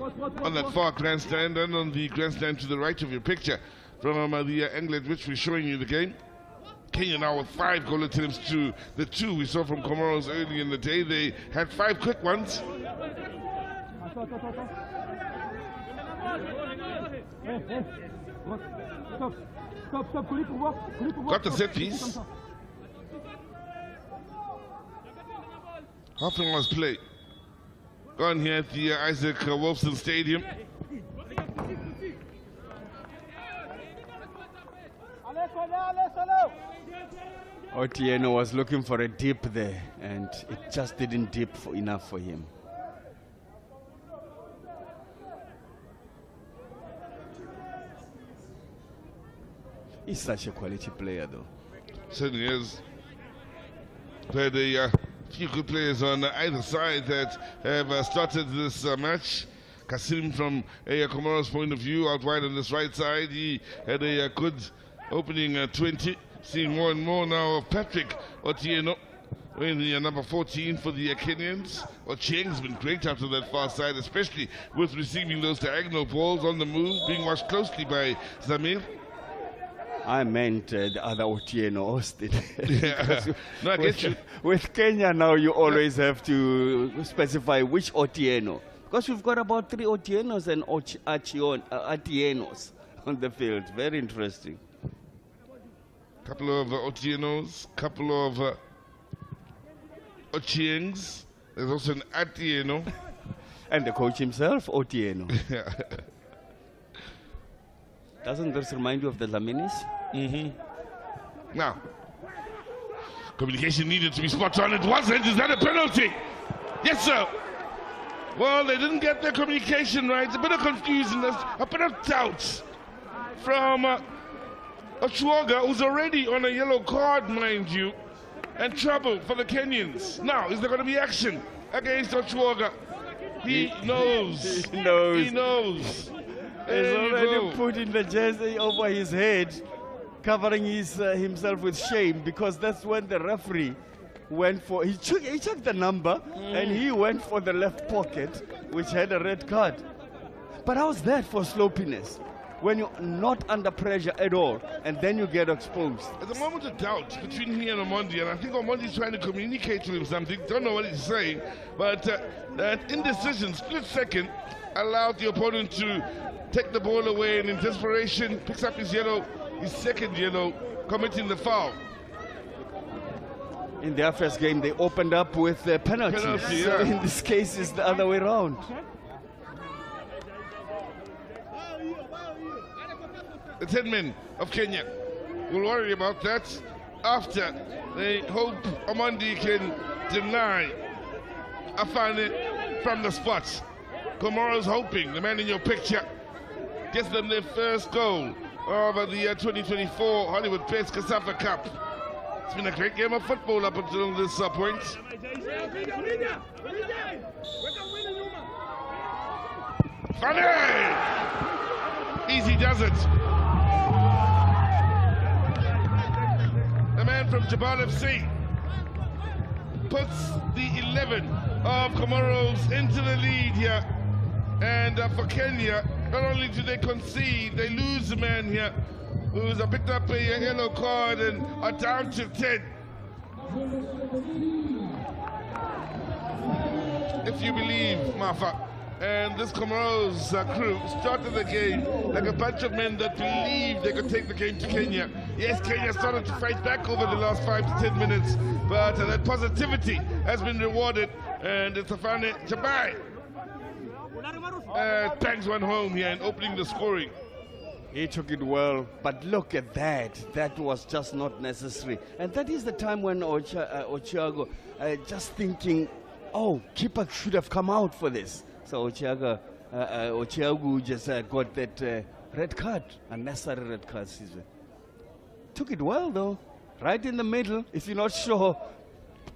Speaker 6: on that far grandstand and on the grandstand to the right of your picture. From the angle at which we're showing you the game. Kenya now with 5 goal attempts to the 2 we saw from Comoros early in the day. They had 5 quick ones. Got the set piece. Half an hour's play. Gone here at the Isaac Wolfson Stadium.
Speaker 1: Otieno was looking for a dip there, and it just didn't dip enough for him. He's such a quality player, though.
Speaker 6: Certainly is. Played a few good players on either side that have started this match. Kasim, from a Comoros point of view, out wide on this right side, he had a good opening 20. Seeing more and more now of Patrick Otieno in the number 14 for the Kenyans. Ochieng's been great out of that far side, especially with receiving those diagonal balls on the move, being watched closely by Zamir.
Speaker 1: I meant the other Otieno, Austin.
Speaker 6: Yeah. No, I get you.
Speaker 1: With Kenya now, you always have to specify which Otieno. Because we've got about 3 Otienos and Atienos on the field. Very interesting.
Speaker 6: Couple of Otienos, couple of Ochiengs. There's also an Atieno.
Speaker 1: And the coach himself, Otieno.
Speaker 6: Yeah.
Speaker 1: Doesn't this remind you of the Laminis?
Speaker 6: Mm-hmm. Now, communication needed to be spot on. It wasn't. Is that a penalty? Yes, sir. Well, they didn't get their communication right. A bit of confusion, a bit of doubt from Ochuoga, who's already on a yellow card, mind you, and trouble for the Kenyans. Now, is there going to be action against Ochuoga? He knows.
Speaker 1: He knows.
Speaker 6: He knows.
Speaker 1: He's already put in the jersey over his head, covering himself with shame, because that's when the referee went for, he checked the number, and he went for the left pocket, which had a red card. But how's that for sloppiness? When you're not under pressure at all, and then you get exposed.
Speaker 6: There's a moment of doubt between he and Omondi, and I think Omondi's trying to communicate to him something. Don't know what he's saying, but that indecision, split second, allowed the opponent to take the ball away, and in desperation picks up his second yellow, committing the foul.
Speaker 1: In their first game, they opened up with penalties.
Speaker 6: Penalty,
Speaker 1: So
Speaker 6: yeah.
Speaker 1: in this case, it's the other way around.
Speaker 6: The 10 men of Kenya will worry about that after they hope Omondi can deny Afane from the spot. Comoros hoping the man in your picture gets them their first goal of the 2024 Hollywood Pace COSAFA Cup. It's been a great game of football up until this point. Fane! Easy does it. The man from Jabal FC puts the 11 of Comoros into the lead here. And for Kenya, not only do they concede, they lose the man here who's picked up a yellow card and are down to 10. If you believe, Mafa, and this Comoros crew started the game like a bunch of men that believed they could take the game to Kenya. Yes, Kenya started to fight back over the last 5 to 10 minutes, but that positivity has been rewarded, and it's Afane Jabai bangs one home here and opening the scoring.
Speaker 1: He took it well, but look at that. That was just not necessary. And that is the time when Ochiago just thinking, oh, keeper should have come out for this. So Ochiago just got that red card, unnecessary red card. Took it well, though. Right in the middle. If you're not sure,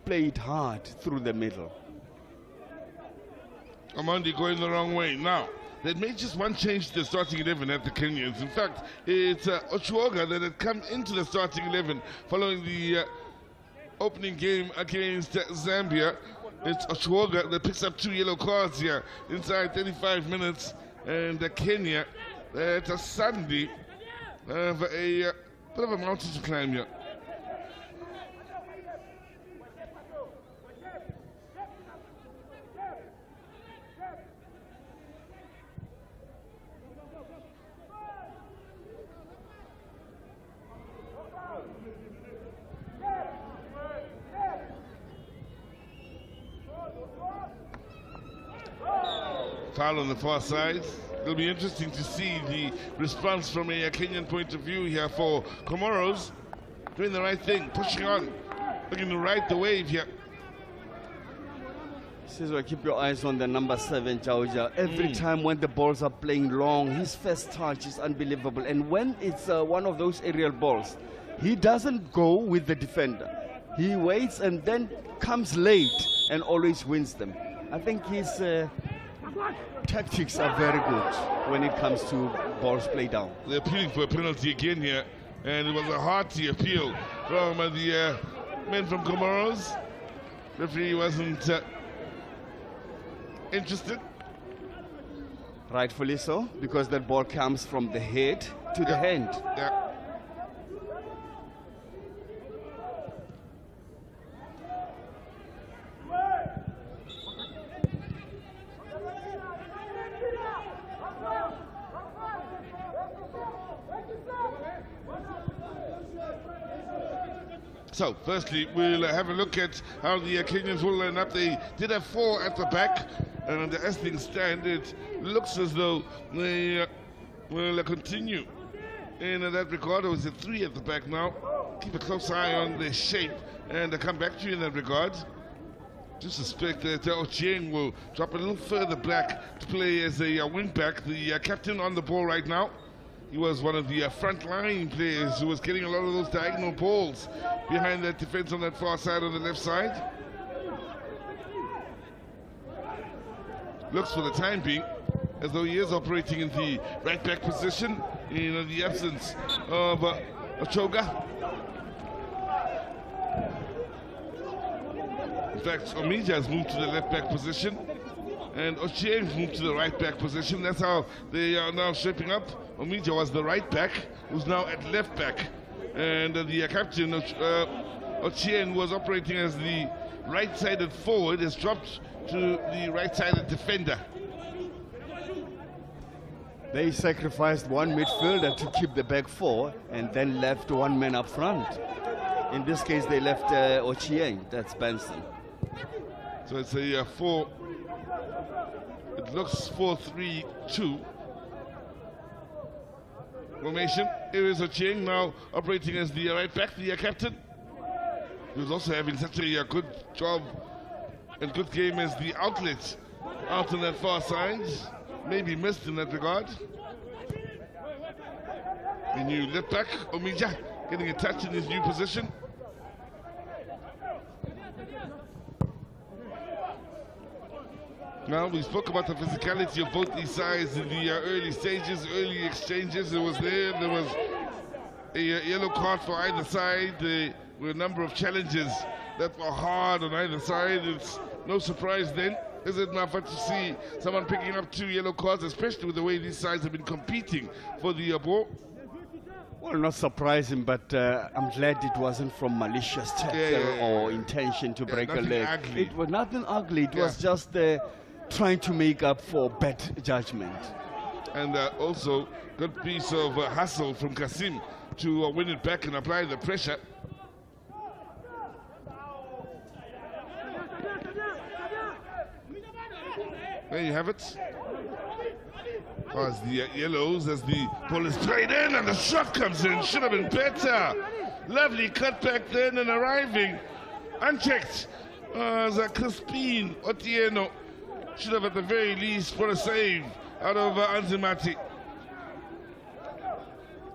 Speaker 1: play it hard through the middle.
Speaker 6: Omondi going the wrong way. Now, they made just one change to the starting 11 at the Kenyans. In fact, it's Ochuoga that had come into the starting 11 following the opening game against Zambia. It's Ochuoga that picks up 2 yellow cards here inside 35 minutes. And Kenya, it's suddenly have a bit of a mountain to climb here. Foul on the far side. It'll be interesting to see the response from a Kenyan point of view here for Comoros. Doing the right thing, pushing on, looking to ride the wave here.
Speaker 1: Sizwe, keep your eyes on the number 7, Jauja. Every time when the balls are playing long, his first touch is unbelievable. And when it's one of those aerial balls, he doesn't go with the defender. He waits and then comes late and always wins them. I think his tactics are very good when it comes to balls played down.
Speaker 6: They're appealing for a penalty again here, and it was a hearty appeal from the men from Comoros. Referee wasn't interested.
Speaker 1: Rightfully so, because that ball comes from the head to the hand.
Speaker 6: Yeah. So, firstly, we'll have a look at how the Kenyans will line up. They did have 4 at the back, and as things stand, it looks as though they will continue in that regard. It was a 3 at the back now. Keep a close eye on the shape, and I'll come back to you in that regard. Just suspect that Ochieng will drop a little further back to play as a wing back. The captain on the ball right now. He was one of the frontline players who was getting a lot of those diagonal balls behind that defense on that far side on the left side. Looks for the time being as though he is operating in the right back position in the absence of Ochoga. In fact, Omija has moved to the left back position and Ochieng moved to the right back position. That's how they are now shaping up. Omija was the right back, who's now at left back. And the captain, Ochieng, was operating as the right-sided forward, has dropped to the right-sided defender.
Speaker 1: They sacrificed one midfielder to keep the back 4 and then left one man up front. In this case, they left Ochieng, that's Benson.
Speaker 6: So it's a 4, it looks 4-3-2 formation. Here is Ochieng now operating as the right back, the captain. He was also having such a good job and good game as the outlet out on that far side. Maybe missed in that regard. The new left back, Omija, getting a touch in his new position. Now, we spoke about the physicality of both these sides in the early stages, early exchanges. It was there was a yellow card for either side. There were a number of challenges that were hard on either side. It's no surprise then, is it, Nafa, to see someone picking up 2 yellow cards, especially with the way these sides have been competing for the ball?
Speaker 1: Well, not surprising, but I'm glad it wasn't from malicious tackle or intention to break a leg.
Speaker 6: Ugly.
Speaker 1: It was nothing ugly. It was just trying to make up for bad judgment.
Speaker 6: And also, good piece of hustle from Kasim to win it back and apply the pressure. There you have it. As the yellows, as the ball is played in and the shot comes in. Should have been better. Lovely cut back then and arriving unchecked as Crispin Otieno should have at the very least put a save out of Anzimati.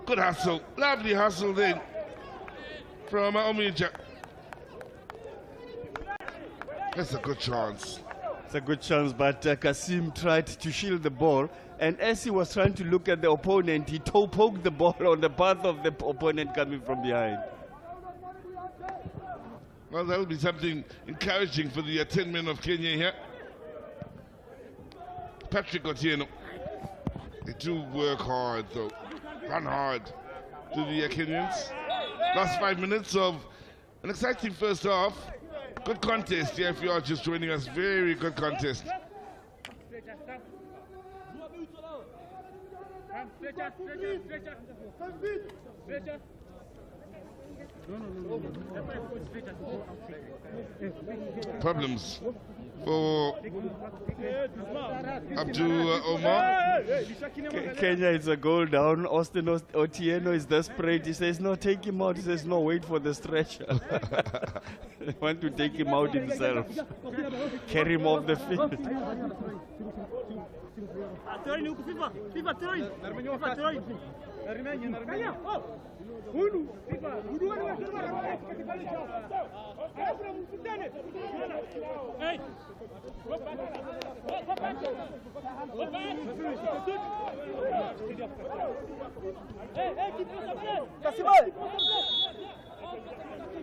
Speaker 6: Good hustle, lovely hustle then from Omija. That's a good chance.
Speaker 1: It's a good chance, but Kasim tried to shield the ball, and as he was trying to look at the opponent, he toe-poked the ball on the path of the opponent coming from behind.
Speaker 6: Well, that'll be something encouraging for the 10 men of Kenya here. Patrick Otieno. They do work hard, though. Run hard to the Kenyans. Last 5 minutes of an exciting first half. Good contest here, if you are just joining us. Very good contest. Problems for Abdul Omar.
Speaker 1: Kenya is a goal down. Austin Otieno is desperate. He says, no, take him out. He says, no, wait for the stretcher. They want to take him out himself. Carry him off the field.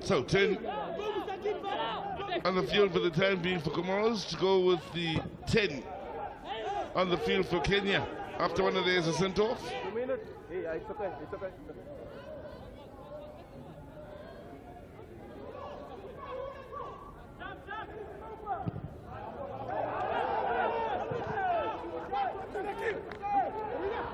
Speaker 6: So 10 on the field for the time being for Comoros, to go with the 10 on the field for Kenya after one of theirs is sent off.
Speaker 8: It's okay.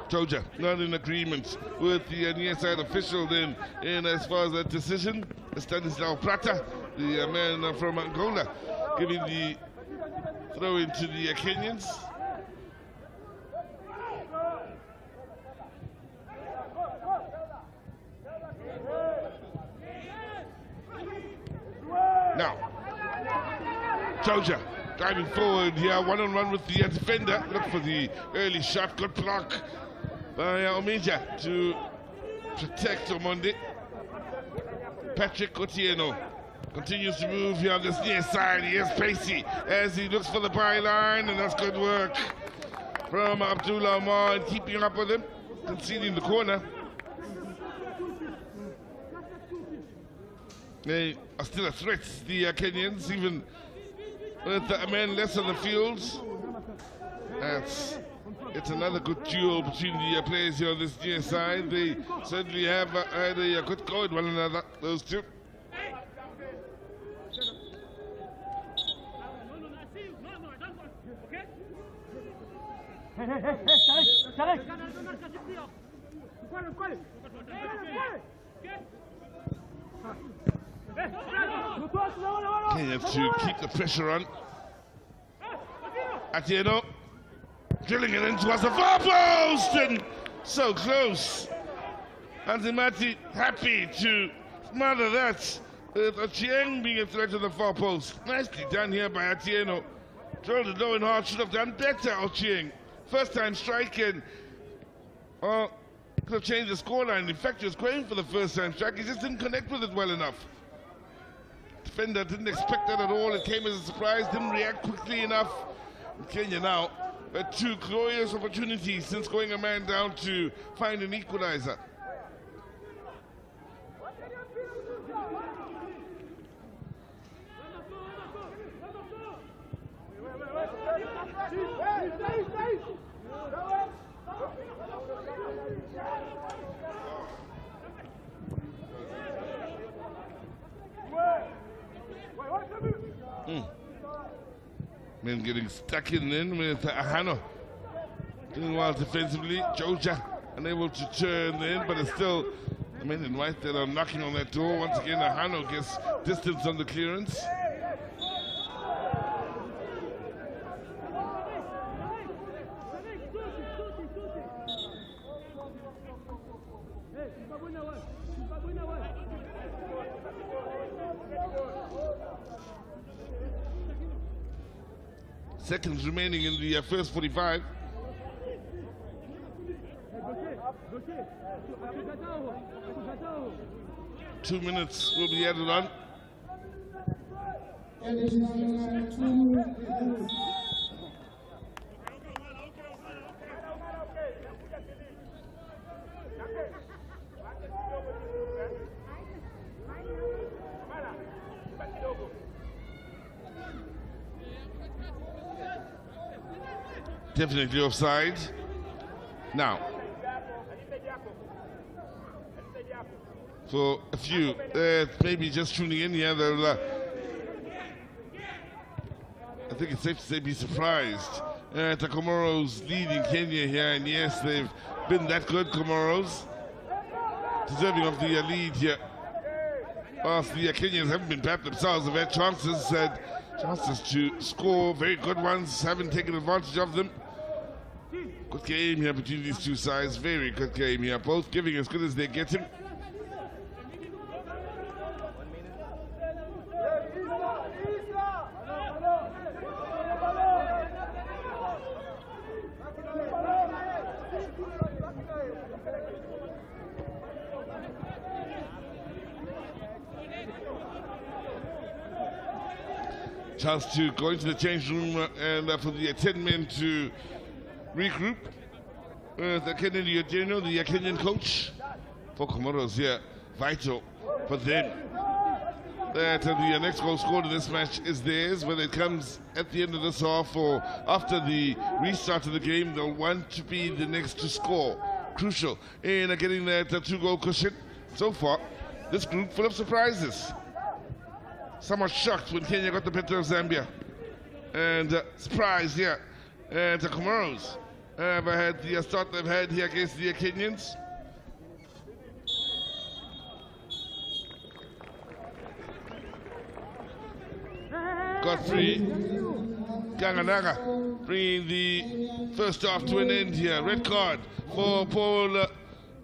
Speaker 6: Georgia not in agreement with the near side official then, and as far as that decision, Stanislaw Prata, the man from Angola, giving the throw into the Kenyans. Now, Georgia driving forward here, one-on-one with the defender. Look for the early shot, good block by Omija to protect Omonde. Patrick Otieno continues to move here on this near side. He is pacey as he looks for the byline, and that's good work from Abdullah Omar and keeping up with him, conceding the corner. They are still a threat, the Kenyans, even with a man less on the field. It's another good duel between the players here on this near side. They certainly have had a good go at one another, those two. Kenya to keep the pressure on. Atieno drilling it in towards the far post, and so close. Anzimati happy to smother that. Ochieng being a threat to the far post. Nicely done here by Atieno. Drilled it low and hard, should have done better, Ochieng. First time striking. Could have changed the scoreline. In fact, he was going for the first time strike. He just didn't connect with it well enough. Defender didn't expect that at all. It came as a surprise, didn't react quickly enough. Kenya now had two glorious opportunities since going a man down to find an equalizer. Men getting stuck in with Ahano. Doing well defensively. Georgia unable to turn in, but it's still the men in white that are knocking on that door. Once again, Ahano gets distance on the clearance. Seconds remaining in the first 45. Two minutes will be added on. Definitely offside. Now, for a few, maybe just tuning in here, I think it's safe to say be surprised. The Comoros leading Kenya here, and yes, they've been that good, Comoros. Deserving of the lead here. whilst the Kenyans haven't been bad themselves, have had chances to score, very good ones, haven't taken advantage of them. Good game here between these two sides, very good game here, both giving as good as they're getting. Chance to go into the change room and for the 10 men to regroup. The Kenyan General, the Kenyan coach for Comoros here, vital for them. That the next goal scored in this match is theirs. Whether it comes at the end of this half or after the restart of the game, they'll want to be the next to score. Crucial in getting that 2-goal cushion. So far, this group full of surprises. Somewhat shocked when Kenya got the better of Zambia. And surprised here. And the Comoros have had the start they've had here against the Kenyans. Godfrey Ganganaga bringing the first half to an end here. Red card for Paul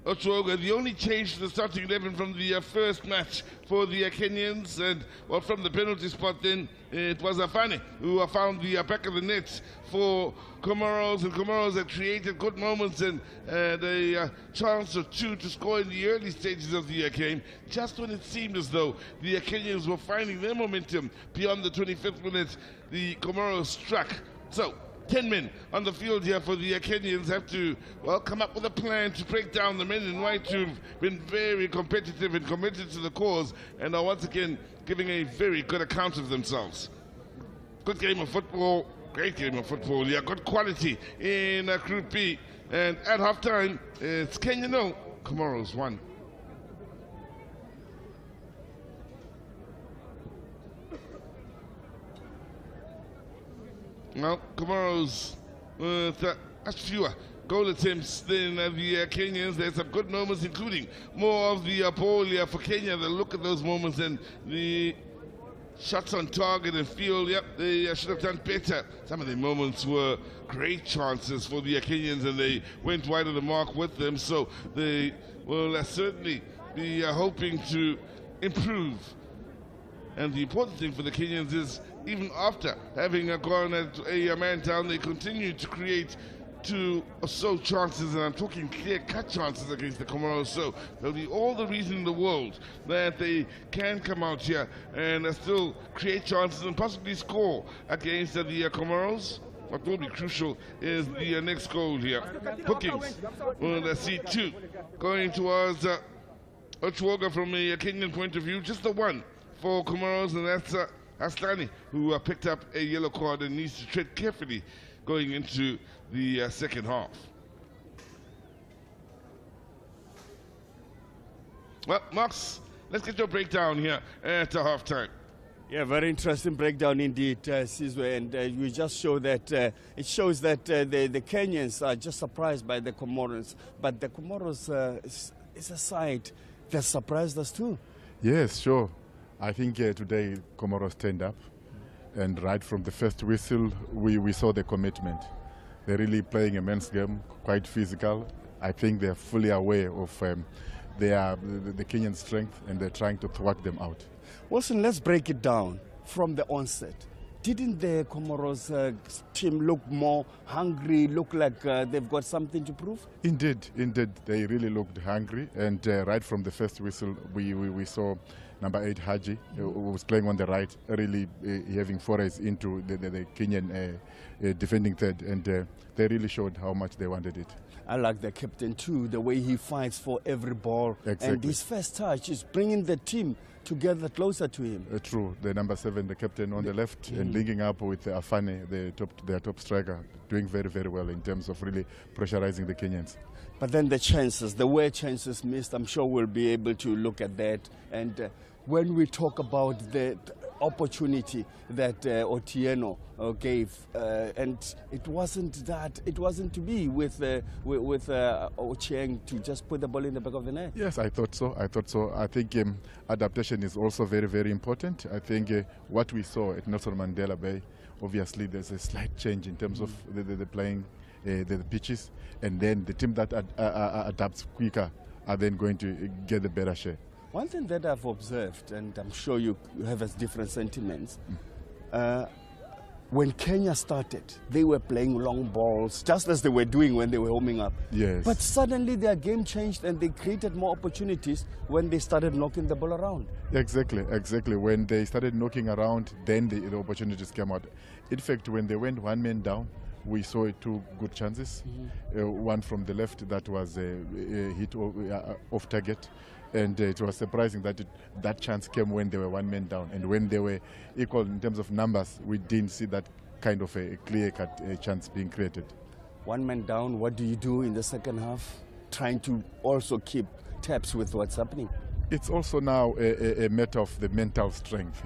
Speaker 6: Ochuoga, the only change to the starting 11 from the first match for the Kenyans, and well, from the penalty spot then it was Afane who found the back of the net for Comoros, and Comoros had created good moments and a chance or two to score in the early stages of the game, just when it seemed as though the Kenyans were finding their momentum. Beyond the 25th minute, the Comoros struck. So 10 men on the field here for the Kenyans have to, well, come up with a plan to break down the men in white who've been very competitive and committed to the cause and are once again giving a very good account of themselves. Good game of football, great game of football, yeah, good quality in Group B. And at halftime, it's Kenya 0, Comoros 1. Well, Comoros with much fewer goal attempts than the Kenyans. There's some good moments, including more of the ball here for Kenya. They look at those moments and the shots on target and field. Yep, they should have done better. Some of the moments were great chances for the Kenyans, and they went wide of the mark with them. So they will certainly be hoping to improve. And the important thing for the Kenyans is, even after having gone at a man down, they continue to create 2 or so chances, and I'm talking clear-cut chances against the Comoros. So there'll be all the reason in the world that they can come out here and still create chances and possibly score against the Comoros. What will be crucial is the next goal here. Bookings will see 2 going towards Ochuoga from a Kenyan point of view, just the one for Comoros, and that's Aslani, who picked up a yellow card and needs to tread carefully going into the second half. Well, Max, let's get your breakdown here at halftime.
Speaker 1: Yeah, very interesting breakdown indeed, Sizwe, and we just show that it shows that the Kenyans are just surprised by the Comoros, but the Comoros is a side that surprised us too.
Speaker 2: Yes, sure. I think today Comoros turned up, and right from the first whistle we saw the commitment. They're really playing a men's game, quite physical. I think they're fully aware of the Kenyan strength, and they're trying to thwart them out.
Speaker 1: Wilson, let's break it down from the onset. Didn't the Comoros team look more hungry, look like they've got something to prove?
Speaker 2: Indeed, they really looked hungry, and right from the first whistle we saw number 8 Haji, who was playing on the right, really having forays into the Kenyan defending third, and they really showed how much they wanted it.
Speaker 1: I like the captain too, the way he fights for every ball.
Speaker 2: Exactly.
Speaker 1: And his first touch is bringing the team together closer to him.
Speaker 2: True, the number 7, the captain on the left, and linking up with Afane, their top striker, doing very, very well in terms of really pressurizing the Kenyans.
Speaker 1: But then the chances, the way chances missed, I'm sure we'll be able to look at that. And when we talk about the opportunity that Otieno gave, and it wasn't to be with Ochieng to just put the ball in the back of the net.
Speaker 2: Yes, I thought so. I think adaptation is also very, very important. I think what we saw at Nelson Mandela Bay, obviously there's a slight change in terms of the playing, the pitches, and then the team that adapts quicker are then going to get the better share.
Speaker 1: One thing that I've observed, and I'm sure you have as different sentiments, when Kenya started, they were playing long balls, just as they were doing when they were warming up.
Speaker 2: Yes.
Speaker 1: But suddenly their game changed and they created more opportunities when they started knocking the ball around.
Speaker 2: Exactly. When they started knocking around, then the opportunities came out. In fact, when they went one man down, we saw two good chances. One from the left that was hit off target. And it was surprising that that chance came when they were one man down. And when they were equal in terms of numbers, we didn't see that kind of a clear-cut chance being created.
Speaker 1: One man down, what do you do in the second half? Trying to also keep tabs with what's happening.
Speaker 2: It's also now a matter of the mental strength.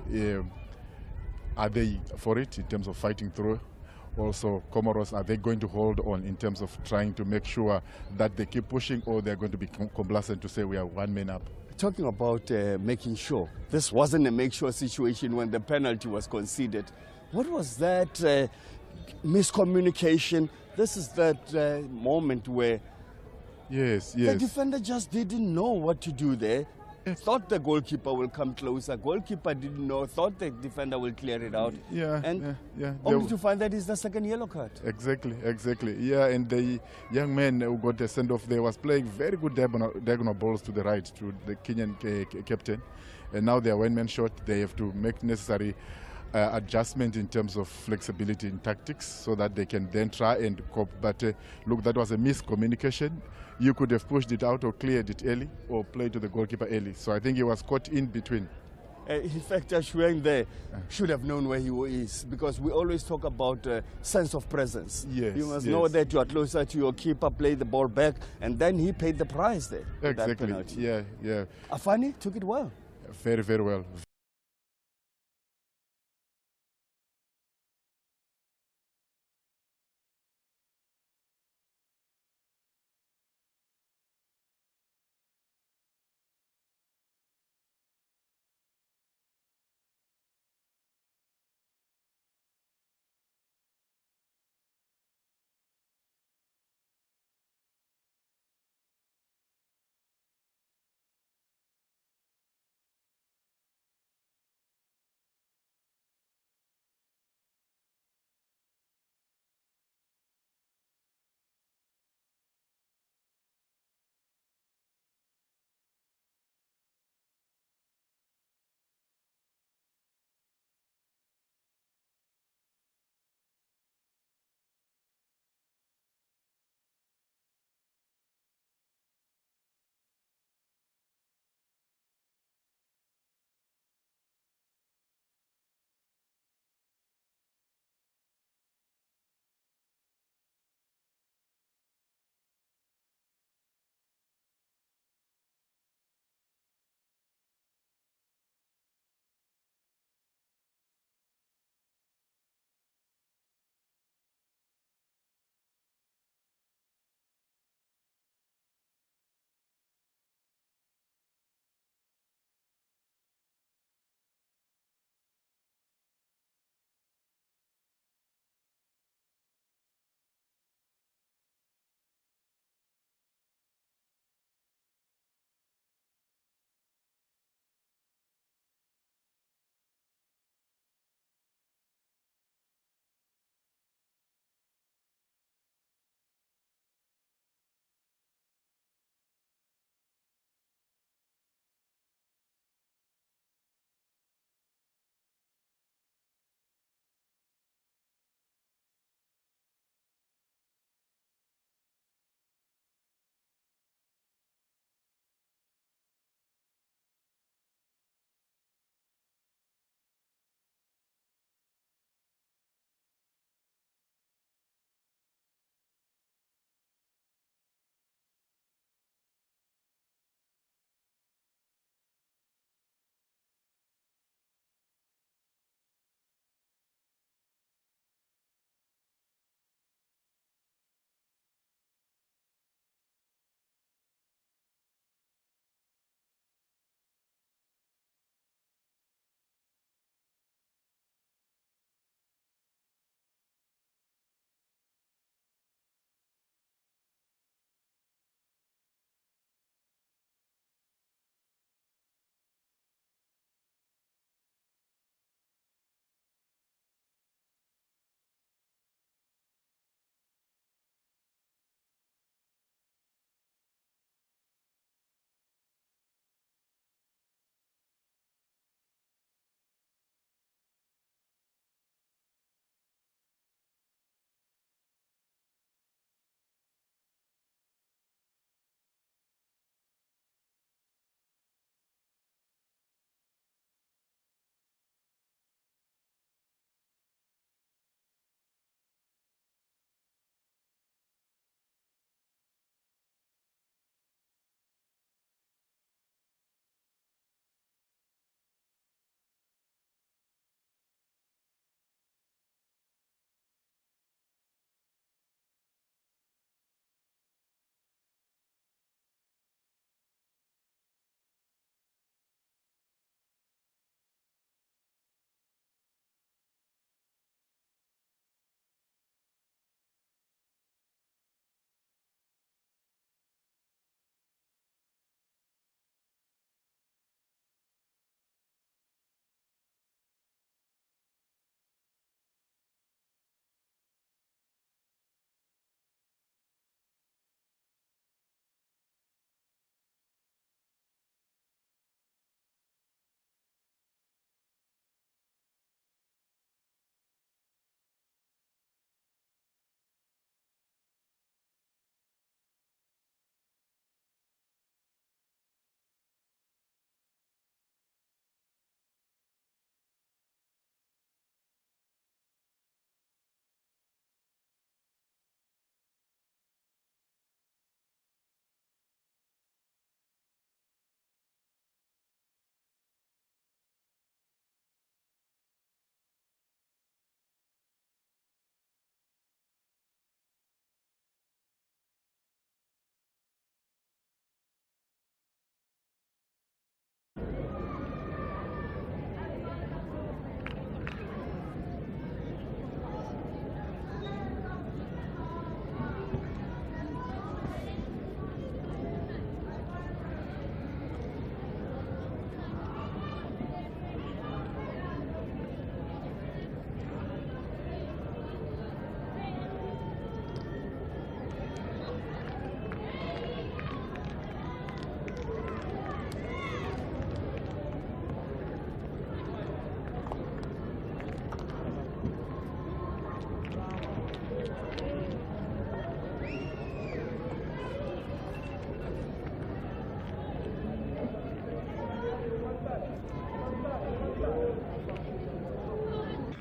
Speaker 2: Are they for it in terms of fighting through? Also, Comoros, are they going to hold on in terms of trying to make sure that they keep pushing, or they're going to be complacent to say we are one man up?
Speaker 1: Talking about making sure, this wasn't a make sure situation when the penalty was conceded. What was that miscommunication? This is that moment where the defender just didn't know what to do there. Thought the goalkeeper will come closer. Goalkeeper didn't know. Thought the defender will clear it out. Only to find that is the second yellow card.
Speaker 2: Exactly. Yeah, and the young man who got the send-off there was playing very good diagonal balls to the right to the Kenyan captain. And now they are one-man short. They have to make necessary adjustment in terms of flexibility in tactics so that they can then try and cope. But look, that was a miscommunication. You could have pushed it out or cleared it early or played to the goalkeeper early. So I think he was caught in between.
Speaker 1: In fact, Ashweng there should have known where he is, because we always talk about sense of presence.
Speaker 2: Yes,
Speaker 1: you must know that you are closer to your keeper, play the ball back, and then he paid the price there.
Speaker 2: Exactly. Yeah.
Speaker 1: Afani took it well.
Speaker 2: Very, very well.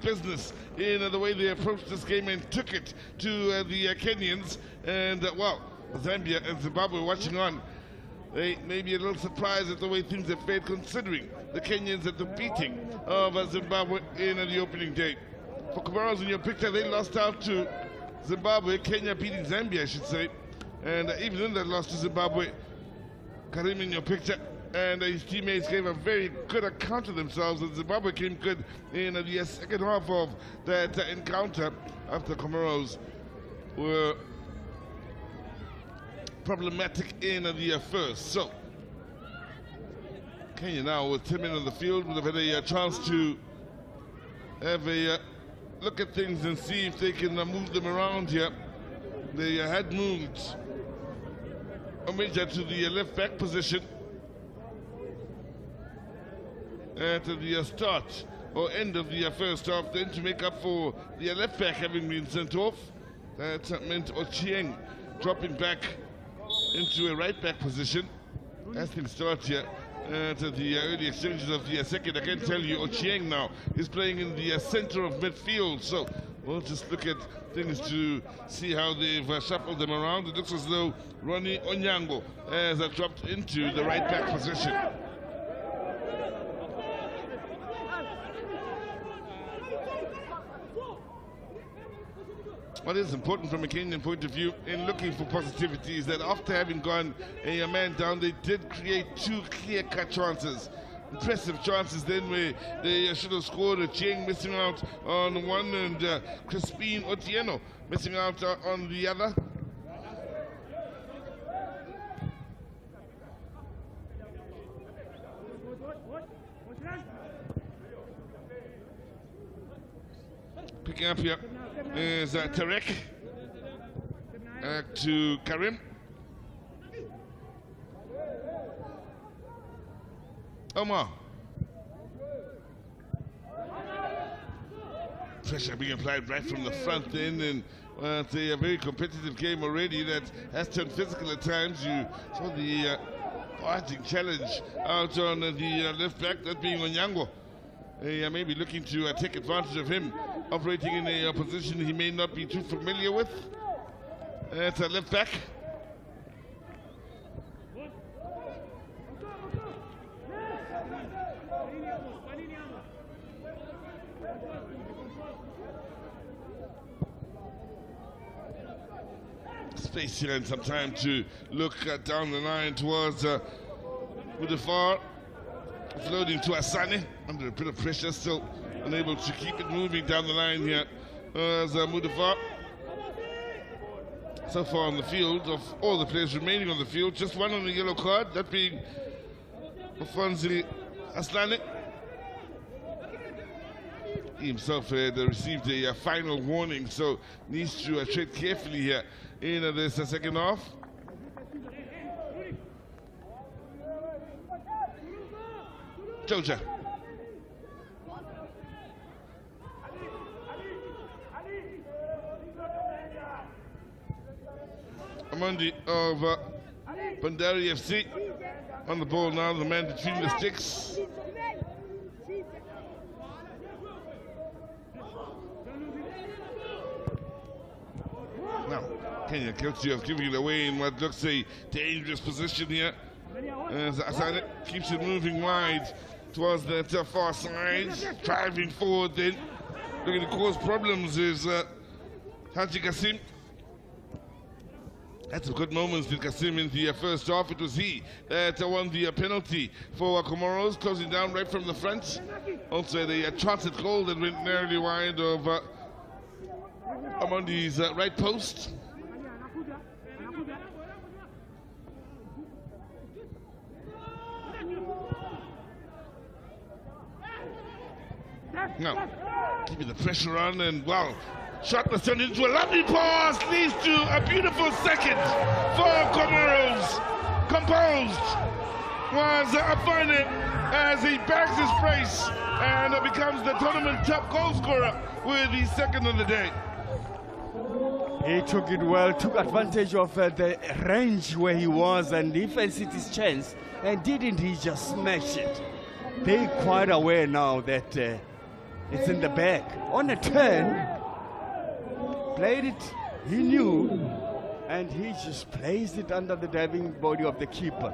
Speaker 6: business in the way they approached this game and took it to the Kenyans. And, well, Zambia and Zimbabwe watching on. They may be a little surprised at the way things have fared, considering the Kenyans at the beating of Zimbabwe in the opening day. For Comoros in your picture, they lost out to Zimbabwe, Kenya beating Zambia, I should say. And even in that loss to Zimbabwe, Karim in your picture and his teammates gave a very good account of themselves, and Zimbabwe came good in the second half of that encounter after Comoros were problematic in the first. So Kenya now with 10 men on the field would have had a chance to have a look at things and see if they can move them around here. They had moved Omija to the left back position at the start or end of the first half, then to make up for the left back having been sent off. That meant Ochieng dropping back into a right back position. As things start here at the early exchanges of the second, I can tell you Ochieng now is playing in the center of midfield. So we'll just look at things to see how they've shuffled them around. It looks as though Ronnie Onyango has dropped into the right back position. What is important from a Kenyan point of view in looking for positivity is that after having gone a man down, they did create two clear-cut chances. Impressive chances then where they should have scored. Cheng missing out on one and Crispin Otieno missing out on the other. Picking up here is Tarek to Karim. Omar. Pressure being applied right from the front end, and it's a very competitive game already that has turned physical at times. You saw the fighting challenge out on the left back, that being Onyango. Maybe looking to take advantage of him operating in a position he may not be too familiar with. It's a left back. Space here and some time to look down the line towards Mudafar. Floating to Asane under a bit of pressure, still unable to keep it moving down the line here as Mudafar. So far on the field, of all the players remaining on the field, just one on the yellow card, that being Afonso Aslane. He himself had received a final warning, so needs to tread carefully here in this second half. Joja. Amandi of Bandari FC on the ball now, the man between the sticks. Now, Kenya guilty of giving it away in what looks a dangerous position here. As Asane keeps it moving wide towards the far side, driving forward then. Looking to cause problems is Haji Kasim. Had some good moments with Kasim in the first half. It was he that won the penalty for Comoros, closing down right from the front. Also the transit goal that went narrowly wide of Amandi's right post. Now, keeping the pressure on, and wow, shot was turned into a lovely pass, leads to a beautiful second for Comoros. Composed was Afane as he bags his brace and becomes the tournament top goal scorer with the second of the day.
Speaker 1: He took it well, took advantage of the range where he was, and he fancied his chance, and didn't he just smash it? They're quite aware now that It's in the back. On a turn, played it, he knew, and he just placed it under the diving body of the keeper.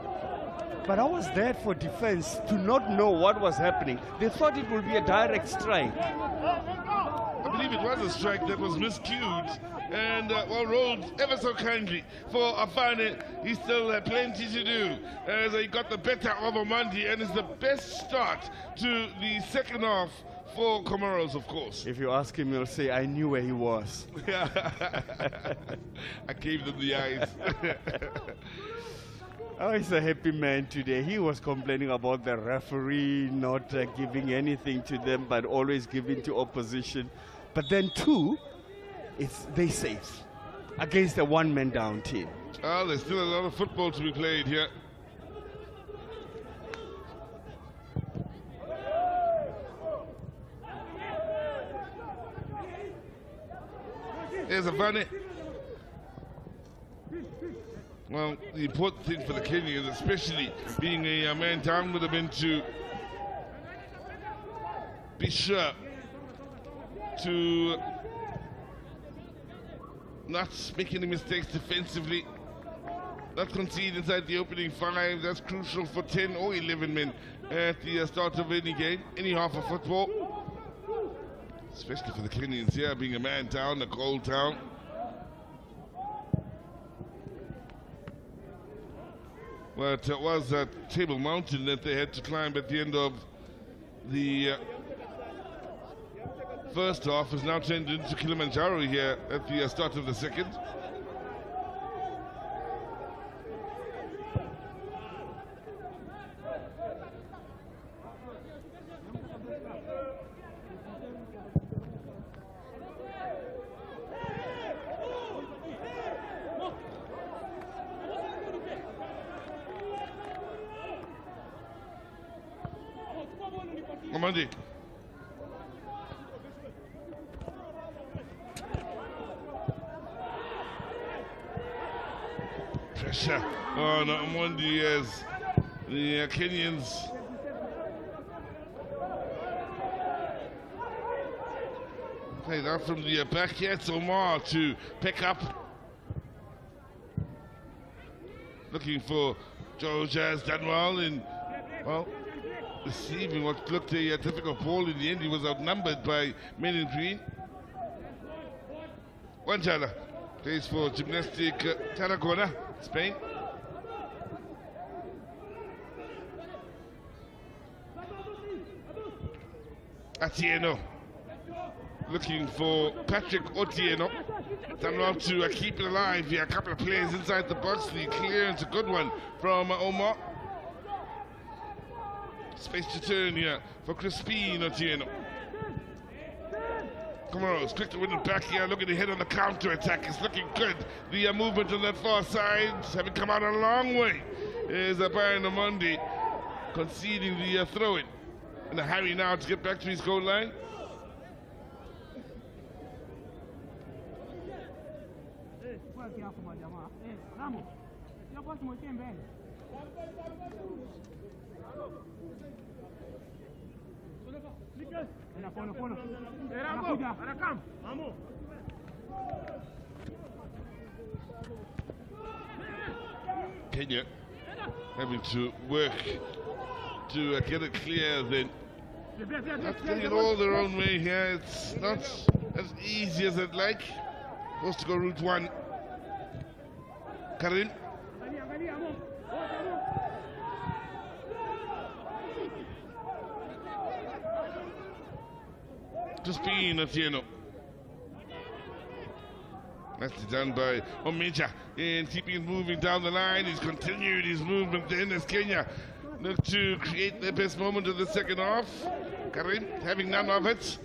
Speaker 1: But I was there for defense to not know what was happening. They thought it would be a direct strike.
Speaker 6: I believe it was a strike that was miscued and rolled ever so kindly for Afane. He still had plenty to do as he got the better of Omandi, and it's the best start to the second half for Comoros, of course.
Speaker 1: If you ask him, he'll say, I knew where he was.
Speaker 6: I gave them the eyes.
Speaker 1: Oh, he's a happy man today. He was complaining about the referee not giving anything to them, but always giving to opposition. But then too, they safe against a one-man down team.
Speaker 6: Well, there's still a lot of football to be played here. There's Afane. Well, the important thing for the Kenyans, especially being a man down, would have been to be sure to not make any mistakes defensively, not concede inside the opening 5. That's crucial for 10 or 11 men at the start of any game, any half of football, especially for the Kenyans here, being a man down, a cold town. Well, it was a Table Mountain that they had to climb at the end of the first half. Has now turned into Kilimanjaro here at the start of the second. Monday. Pressure on Monday as the Kenyans played out from the back here. It's Omar to pick up, looking for George has done well in, well, receiving what looked a difficult ball. In the end, he was outnumbered by men in green. Wanjala plays for Gymnastic Tarragona, Spain. Atieno looking for Patrick Otieno. Done well to keep it alive here. A couple of players inside the box. The clearance, a good one from Omar. Space to turn here for Crispin Otieno. Comoros quick to win it back here. Looking ahead on the counter attack. It's looking good. The movement on that far side, having come out a long way, is Brian Omondi conceding the throw in. In a hurry now to get back to his goal line. Kenya having to work to get it clear, then not getting it all their own way here. It's not as easy as I'd like. Supposed to go route 1. Karim. Crispin Otieno. That's done by Omija, and keeping it moving down the line. He's continued his movement then as Kenya look to create their best moment of the second half. Karim having none of it,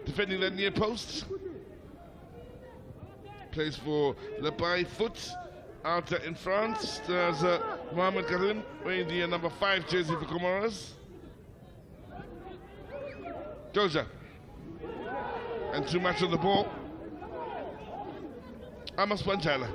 Speaker 6: defending that near post. Plays for the by foot out in France. There's Mohamed Karim wearing the number 5 jersey for Comoros. Doja. And too much on the ball. Amos Wanjala.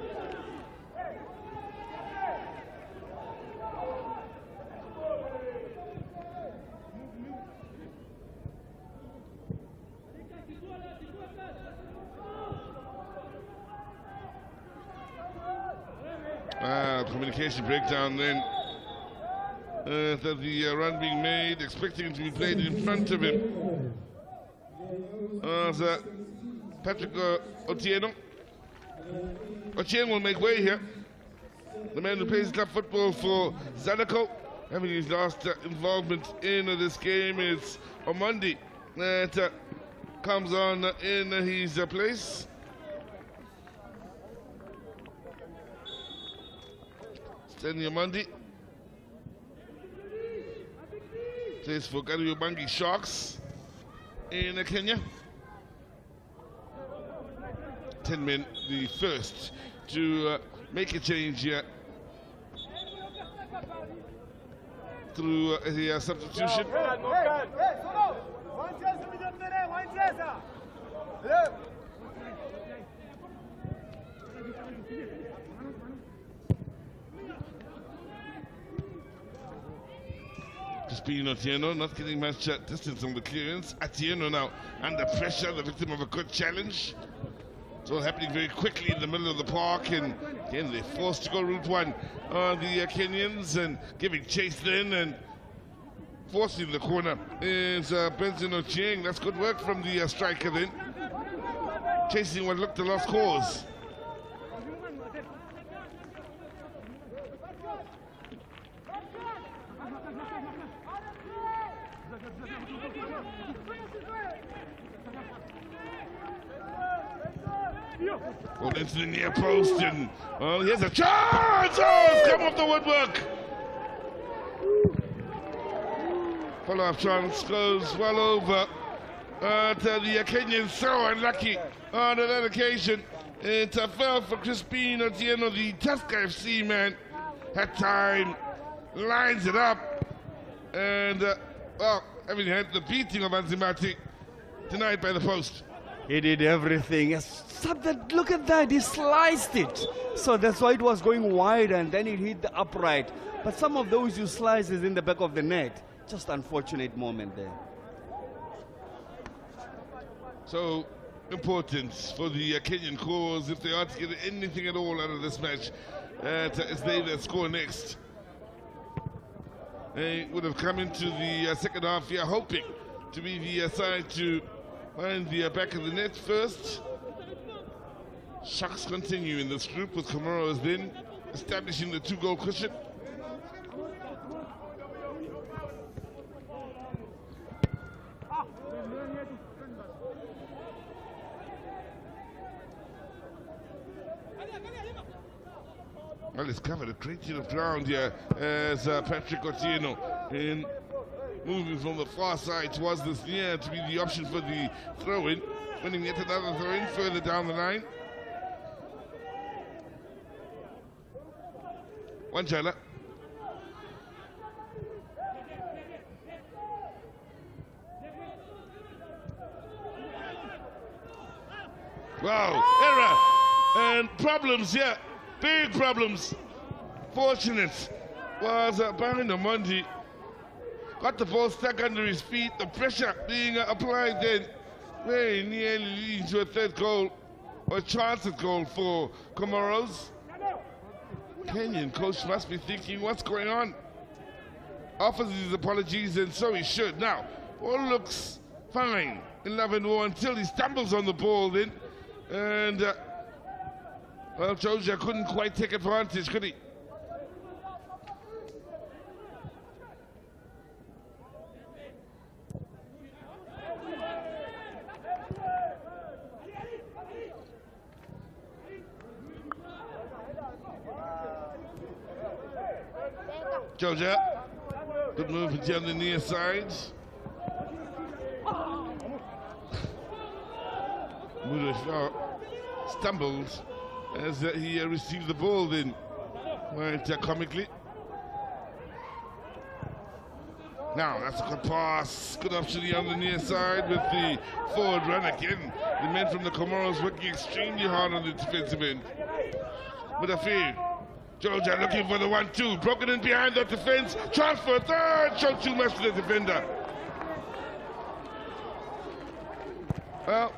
Speaker 6: communication breakdown then. That the run being made, expecting it to be played in front of him. Patrick Otieno. Otieno will make way here. The man who plays club football for Zanaco, having his last involvement in this game is Omondi. That comes on in his place. Stanley Omondi plays for Kariobangi Sharks in Kenya. 10 men, the first to make a change here through the substitution. Crispino Atieno not getting much distance on the clearance. Atieno now under pressure, the victim of a good challenge. It's all happening very quickly in the middle of the park, and again they're forced to go route one on the Kenyans and giving chase then and forcing the corner is Benson Ochieng. That's good work from the striker then, chasing what looked a lost cause. Going into the near post, and here's a chance! Oh, it's come off the woodwork. Follow-up chance goes well over. The Kenyans so unlucky on that occasion. It fell for Crispino Otieno, the Tusker FC man. Had time, lines it up, and having had the beating of Anzimati, denied by the post.
Speaker 1: He did everything. Look at that, he sliced it. So that's why it was going wide, and then it hit the upright. But some of those you slice is in the back of the net. Just unfortunate moment there.
Speaker 6: So important for the Kenyan cause if they are to get anything at all out of this match. As they score next. They would have come into the second half here hoping to be the side to find the back of the net first. Sharks continue in this group with Comoros then establishing the 2-goal cushion. Well, it's covered a great deal of ground here as Patrick Otieno in moving from the far side towards this near to be the option for the throw-in, winning yet another throw-in further down the line. One Jala. Wow, error and problems here, big problems. Fortunate was Baron Omondi. Got the ball stuck under his feet, the pressure being applied then very nearly leading to a third goal, or a chance at goal for Comoros. Kenyan coach must be thinking, what's going on? Offers his apologies, and so he should. Now, all looks fine in love and war until he stumbles on the ball then. And, well, Georgia couldn't quite take advantage, could he? Georgia, good move on the near side. Mudafa stumbled as he received the ball then, quite comically. Now that's a good pass, good option on the near side with the forward run again. The men from the Comoros working extremely hard on the defensive end. Mudafa. Georgia looking for the 1-2, broken in behind the defense, transfer, third, showed too much to the defender. Well,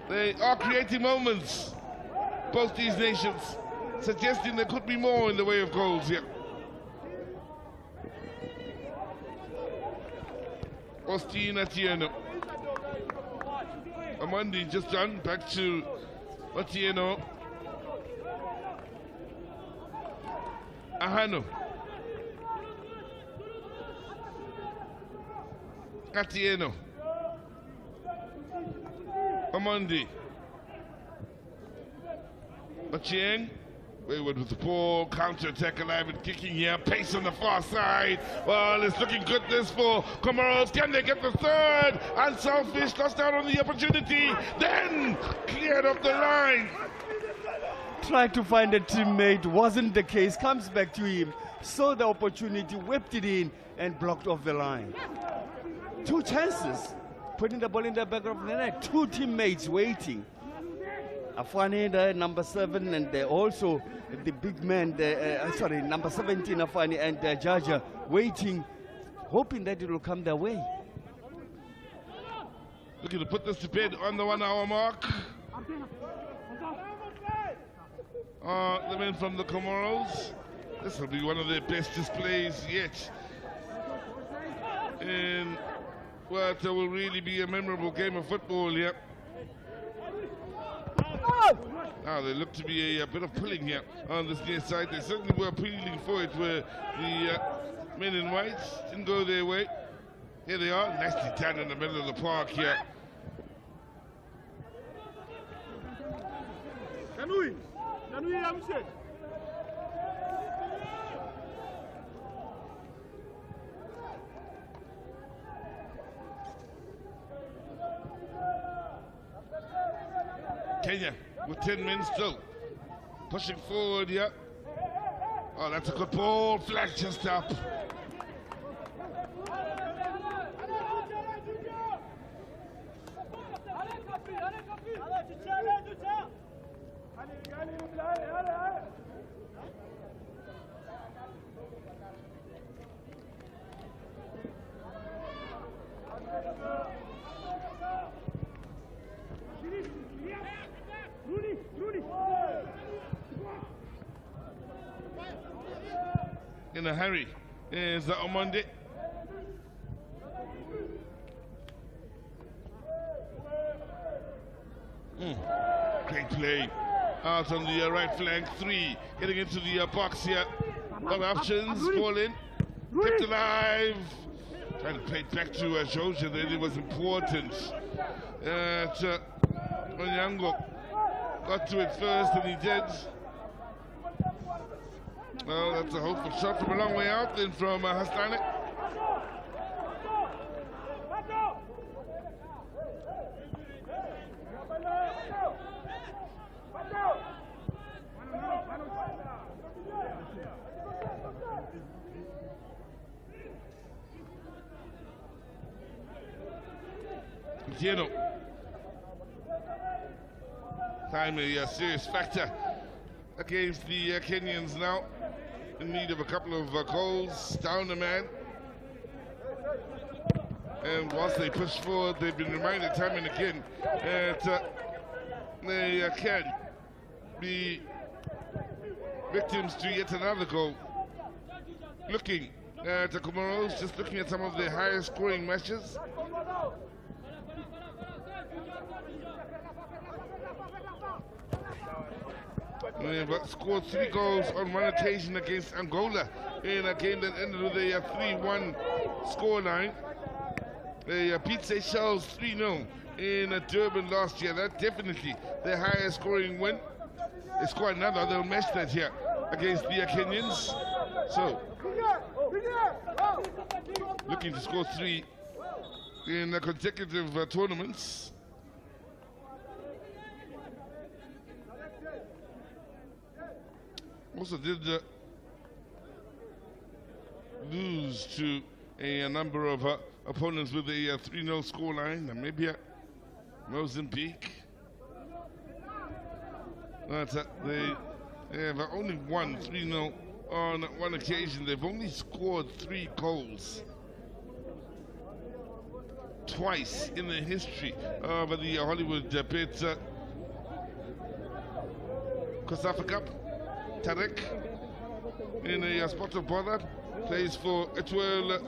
Speaker 6: they are creating moments, both these nations. suggesting there could be more in the way of goals here. Austin Atieno. Amandi just done, back to Atieno. Ahano. Atieno. Amandi. Ochieng. Wayward with the ball, counter-attack alive and kicking here, pace on the far side. Well, it's looking good this for Comoros. Can they get the third? Unselfish, lost out on the opportunity, then cleared off the line.
Speaker 1: Tried to find a teammate, wasn't the case, comes back to him, saw the opportunity, whipped it in and blocked off the line. 2 chances, putting the ball in the back of the net, 2 teammates waiting. Afani, the number 7, and also the big man, number 17, Afani, and Jaja waiting, hoping that it will come their way.
Speaker 6: Looking to put this to bed on the 1 hour mark. The men from the Comoros. This will be one of their best displays yet. And what will really be a memorable game of football here. Now they look to be a bit of pulling here on this near side. They certainly were appealing for it, where the men in white didn't go their way. Here they are, nicely done in the middle of the park here. Kenya with 10 men still pushing forward here. Oh, that's a good ball, flag just up. In a hurry is Omonde. Great play out on the right flank. 3 getting into the box here. Got options, ball in, kept alive. Trying to play it back to Georgia, then it was important. Onyango got to it first and he did. Well, that's a hopeful shot from a long way out then from Hastanek. Tieno. Time a serious factor against the Kenyans now. In need of a couple of goals, down a man. And once they push forward, they've been reminded time and again that they can be victims to yet another goal. Looking at the Comoros, just looking at some of their highest scoring matches. But scored 3 goals on 1 occasion against Angola in a game that ended with a 3-1 scoreline. They beat Seychelles 3-0 in Durban last year. That's definitely their highest scoring win. They scored another, they'll match that here against the Kenyans. So, looking to score 3 in consecutive tournaments. Also did lose to a number of opponents with a 3-0 scoreline. Namibia, Mozambique. But they have only won 3-0 on 1 occasion. They've only scored 3 goals twice in the history of the Hollywood COSAFA Cup. Tarek in a spot of bother. Plays for Etoile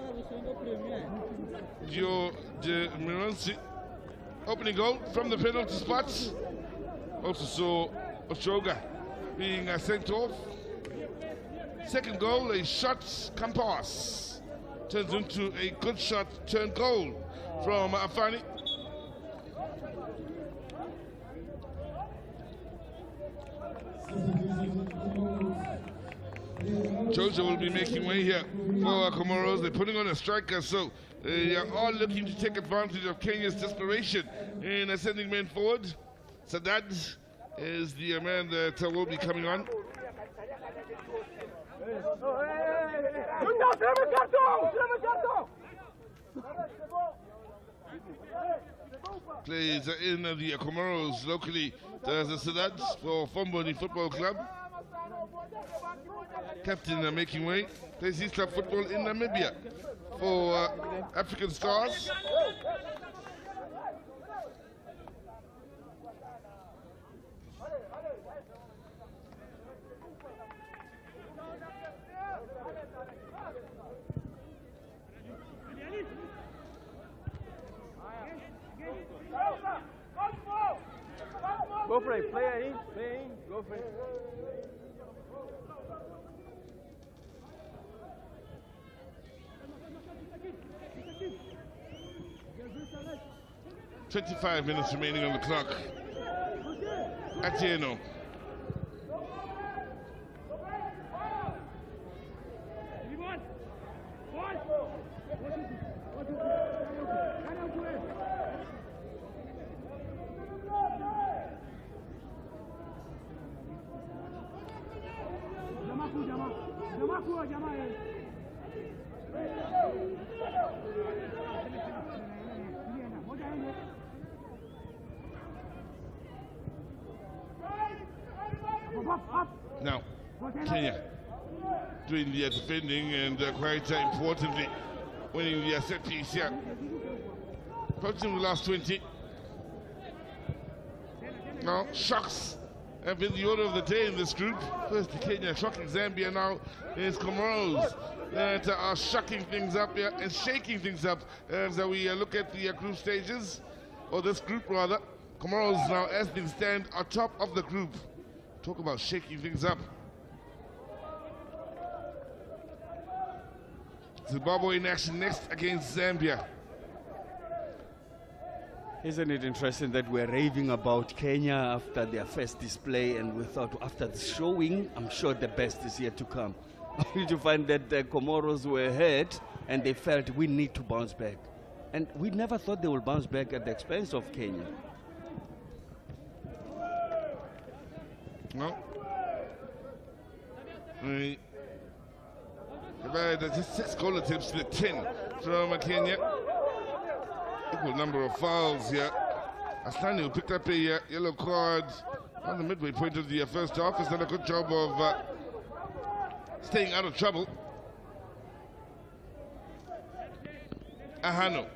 Speaker 6: Dio de Mirancy. Opening goal from the penalty spot. Also saw Oshoga being sent off. Second goal, a shot come pass. Turns into a good shot, turn goal from Afani. Jojo will be making way here for Comoros. They're putting on a striker, so they are all looking to take advantage of Kenya's desperation in sending men forward. Sadat is the man that will be coming on. Plays in the Comoros locally. There's a Sadat for Fomboni Football Club. Captain making way. Plays his club football in Namibia for African Stars.
Speaker 1: Go for it, play in, go for it.
Speaker 6: "25 minutes remaining on the clock. Atieno. Now, Kenya doing the defending and quite importantly winning the set piece here. Approaching the last 20. Now, shocks have been the order of the day in this group. First Kenya shocking Zambia, now is Comoros that are shocking things up here and shaking things up as we look at the group stages, or this group rather. Comoros now as things stand on top of the group. Talk about shaking things up. Zimbabwe in action next against Zambia.
Speaker 1: Isn't it interesting that we're raving about Kenya after their first display, and we thought after the showing, I'm sure the best is yet to come. Only to find that the Comoros were ahead and they felt we need to bounce back. And we never thought they would bounce back at the expense of Kenya.
Speaker 6: No. Just 6 goal attempts to 10 from Kenya. Equal number of fouls here. Aslani, who picked up a yellow card on the midway point of the first half, has done a good job of staying out of trouble. Ahano.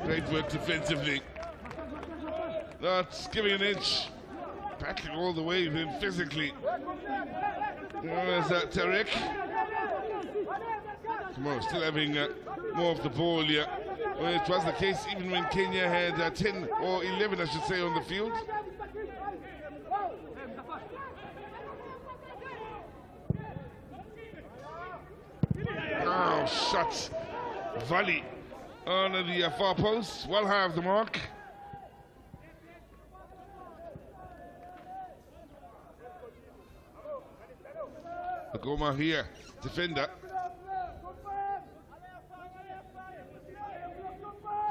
Speaker 6: Great work defensively. Not giving an inch. Battling all the way then physically. There's Tarek. Comoros still having more of the ball here. Well, it was the case even when Kenya had 10 or 11, I should say, on the field. Now, shot. Volley on the far post. Well have the mark. The Goma here, defender.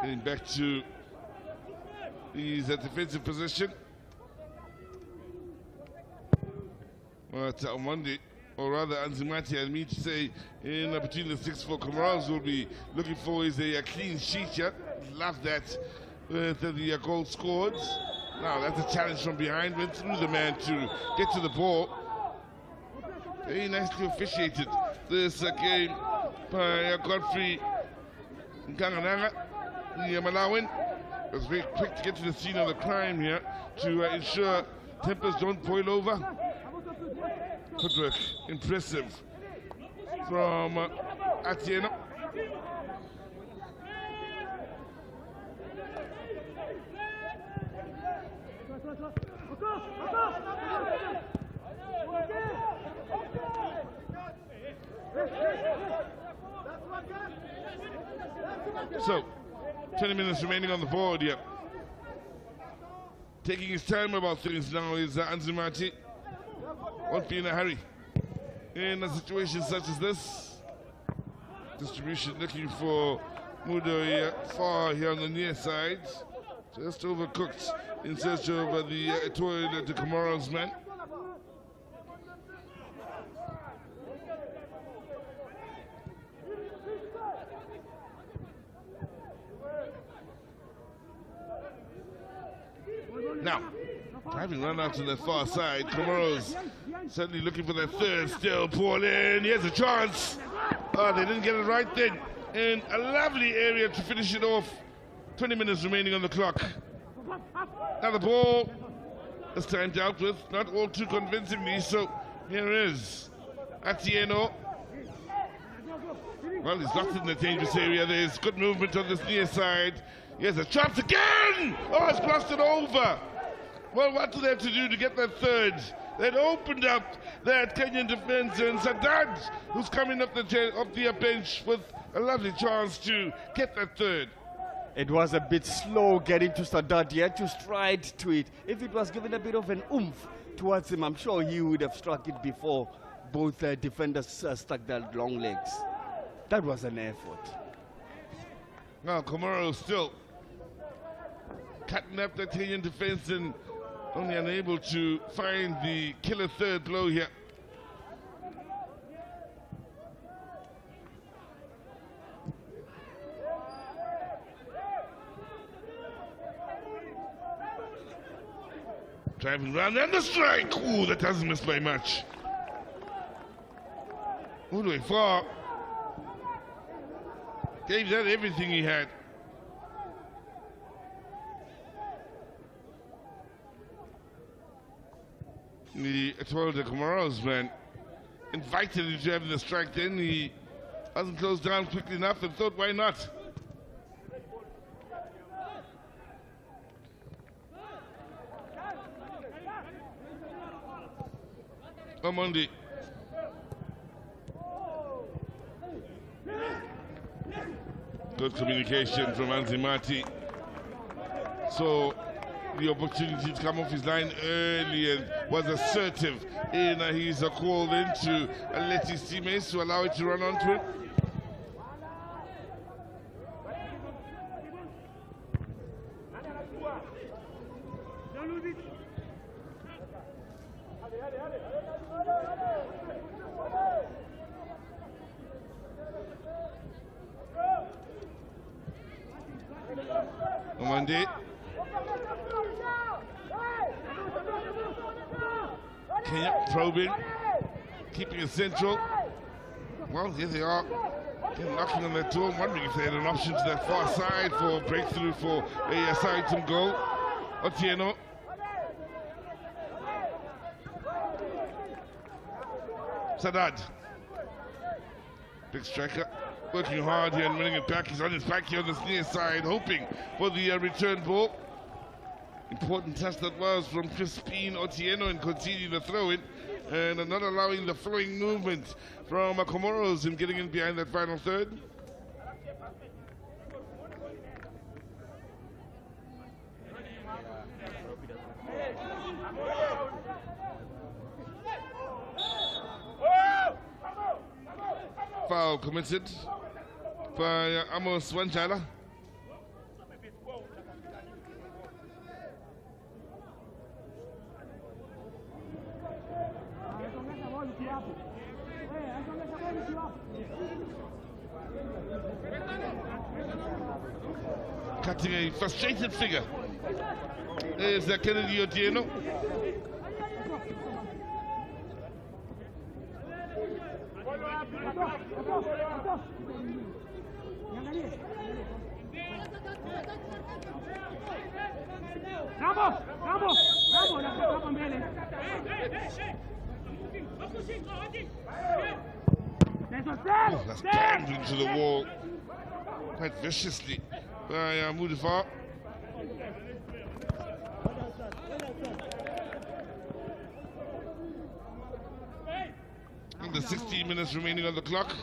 Speaker 6: Getting back to his defensive position. But on Monday, or rather Anzimati, I mean to say, in between the 6 for Comoros will be looking for is a clean sheet here. Love that with the goal scored. Now that's a challenge from behind, went through the man to get to the ball. Very nicely officiated this game by Godfrey Ngangananga, the Malawian. Was very quick to get to the scene of the crime here to ensure tempers don't boil over. Good work, impressive from Atieno. So, 20 minutes remaining on the board here. Taking his time about things now is Anzimati. Won't be in a hurry. In a situation such as this, distribution looking for Mudo here, far here on the near side. Just overcooked in search of the toilet to Comoros man. Now, having run out to the far side, Comoros certainly looking for their third, still Paul in. Here's a chance. Oh, they didn't get it right then. In a lovely area to finish it off. 20 minutes remaining on the clock. Now the ball is timed out with, not all too convincingly, so here is Atieno. Well, he's not in the dangerous area. There's good movement on this near side. Here's a chance again! Oh, it's crossed it over. Well, what do they have to do to get that third? They'd opened up that Kenyan defense, and Sadat, who's coming up the bench with a lovely chance to get that third.
Speaker 1: It was a bit slow getting to Sadat. He had to stride to it. If it was given a bit of an oomph towards him, I'm sure he would have struck it before both defenders stuck their long legs. That was an effort.
Speaker 6: Now, Comoros still cutting up the Kenyan defense and only unable to find the killer third blow here. Driving round and the strike. Ooh, that doesn't miss by much. All the way far. Gave that everything he had. Told the Comoros man invited him to have the strike, then he hasn't closed down quickly enough and thought, why not? Omondi. Good communication from Anzimati. So the opportunity to come off his line early and was assertive in his call in to let his teammates to allow it to run onto him. Monday. Kenya probing, keeping it central. Well, here they are, knocking on their door, wondering if they had an option to that far side for a breakthrough for a side-team goal. Otieno. Sadad. Big striker. Working hard here and winning it back. He's on his back here on this near side, hoping for the return ball. Important touch that was from Crispin Otieno in conceding the throw-in and not allowing the flowing movement from Comoros in getting in behind that final third. Foul committed by Amos Wanjala. Cutting a frustrated figure is Kennedy Otieno. Oh, that's banged into the wall quite viciously by Mudafar. Under 16 minutes remaining on the clock.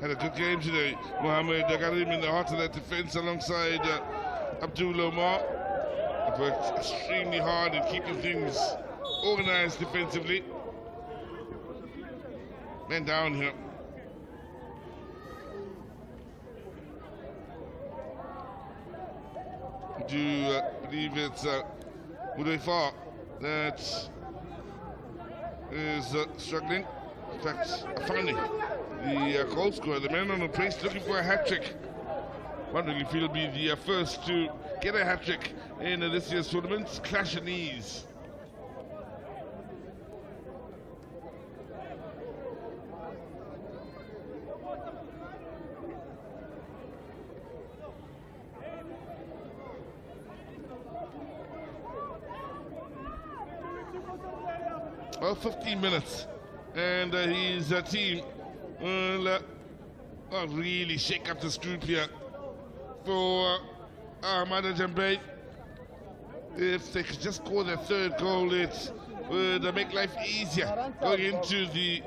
Speaker 6: Had a good game today. Mohamed got him in the heart of that defense alongside Abdul Omar. It worked extremely hard in keeping things organized defensively. Man down here. I do believe it's Mudafar that is struggling. In fact, finally, the goal scorer, the man on the place looking for a hat-trick. Wondering if he'll be the first to get a hat-trick in this year's tournament. Clash of knees. Well, 15 minutes, and his team will really shake up the group here for Ahmad Jambe. If they could just score their third goal, it would make life easier going into the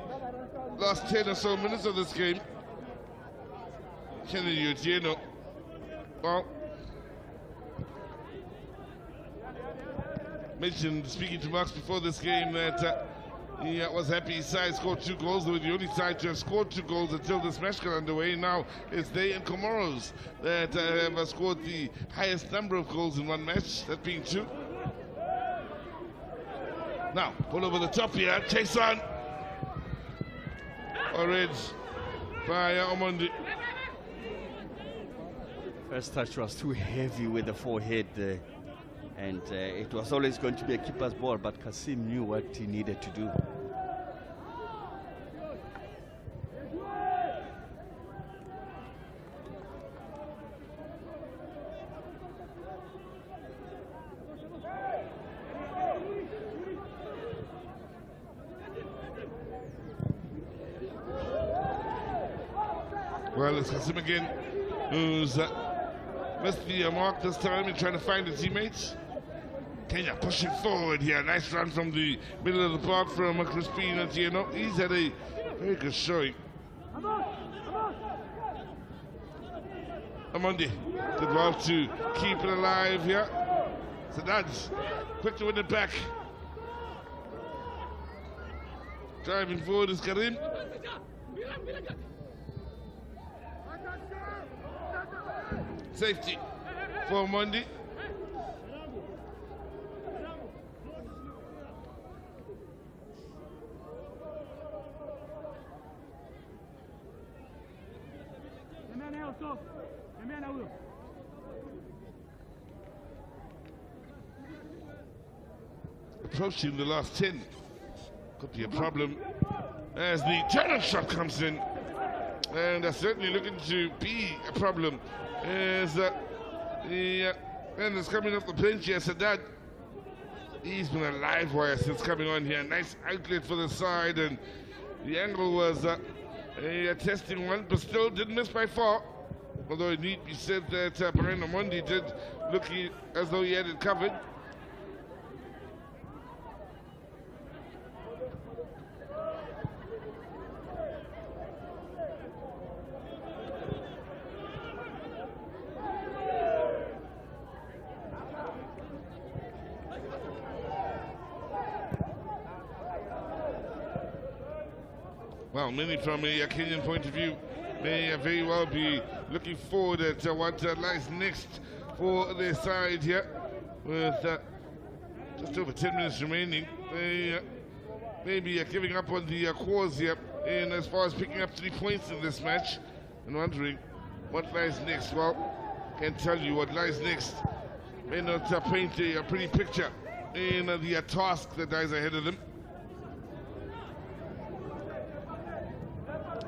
Speaker 6: last 10 or so minutes of this game. Kennedy Otieno, well, mentioned speaking to Marks before this game that he was happy his side scored 2 goals. They were the only side to have scored 2 goals until this match got underway. Now it's they and Comoros that have scored the highest number of goals in one match, that being 2. Now, pull over the top here, chase on. Orange by Omondi.
Speaker 1: First touch was too heavy with the forehead. And it was always going to be a keeper's ball, but Kasim knew what he needed to do.
Speaker 6: Well, it's Kasim again, who's missed the mark this time and trying to find his teammates. Kenya pushing forward here. Nice run from the middle of the park from Crispin Otieno. He's had a very good showing. Amondi did well to keep it alive here. Sadad's quick to win it back. Driving forward is Karim. Safety for Monday. Approaching the last 10. Could be a problem as the turn shot comes in. And that's certainly looking to be a problem as the man is coming up the bench here, Sadat. He's been a live wire since coming on here. Nice outlet for the side, and the angle was a testing one, but still didn't miss by far. Although it need be said that Pereno Mondi did look as though he had it covered. Well, many from a Kenyan point of view may very well be looking forward to what lies next for their side here, with just over 10 minutes remaining. They may be giving up on the cause here in as far as picking up 3 points in this match, and wondering what lies next. Well, can't tell you what lies next. May not paint a pretty picture in the task that lies ahead of them.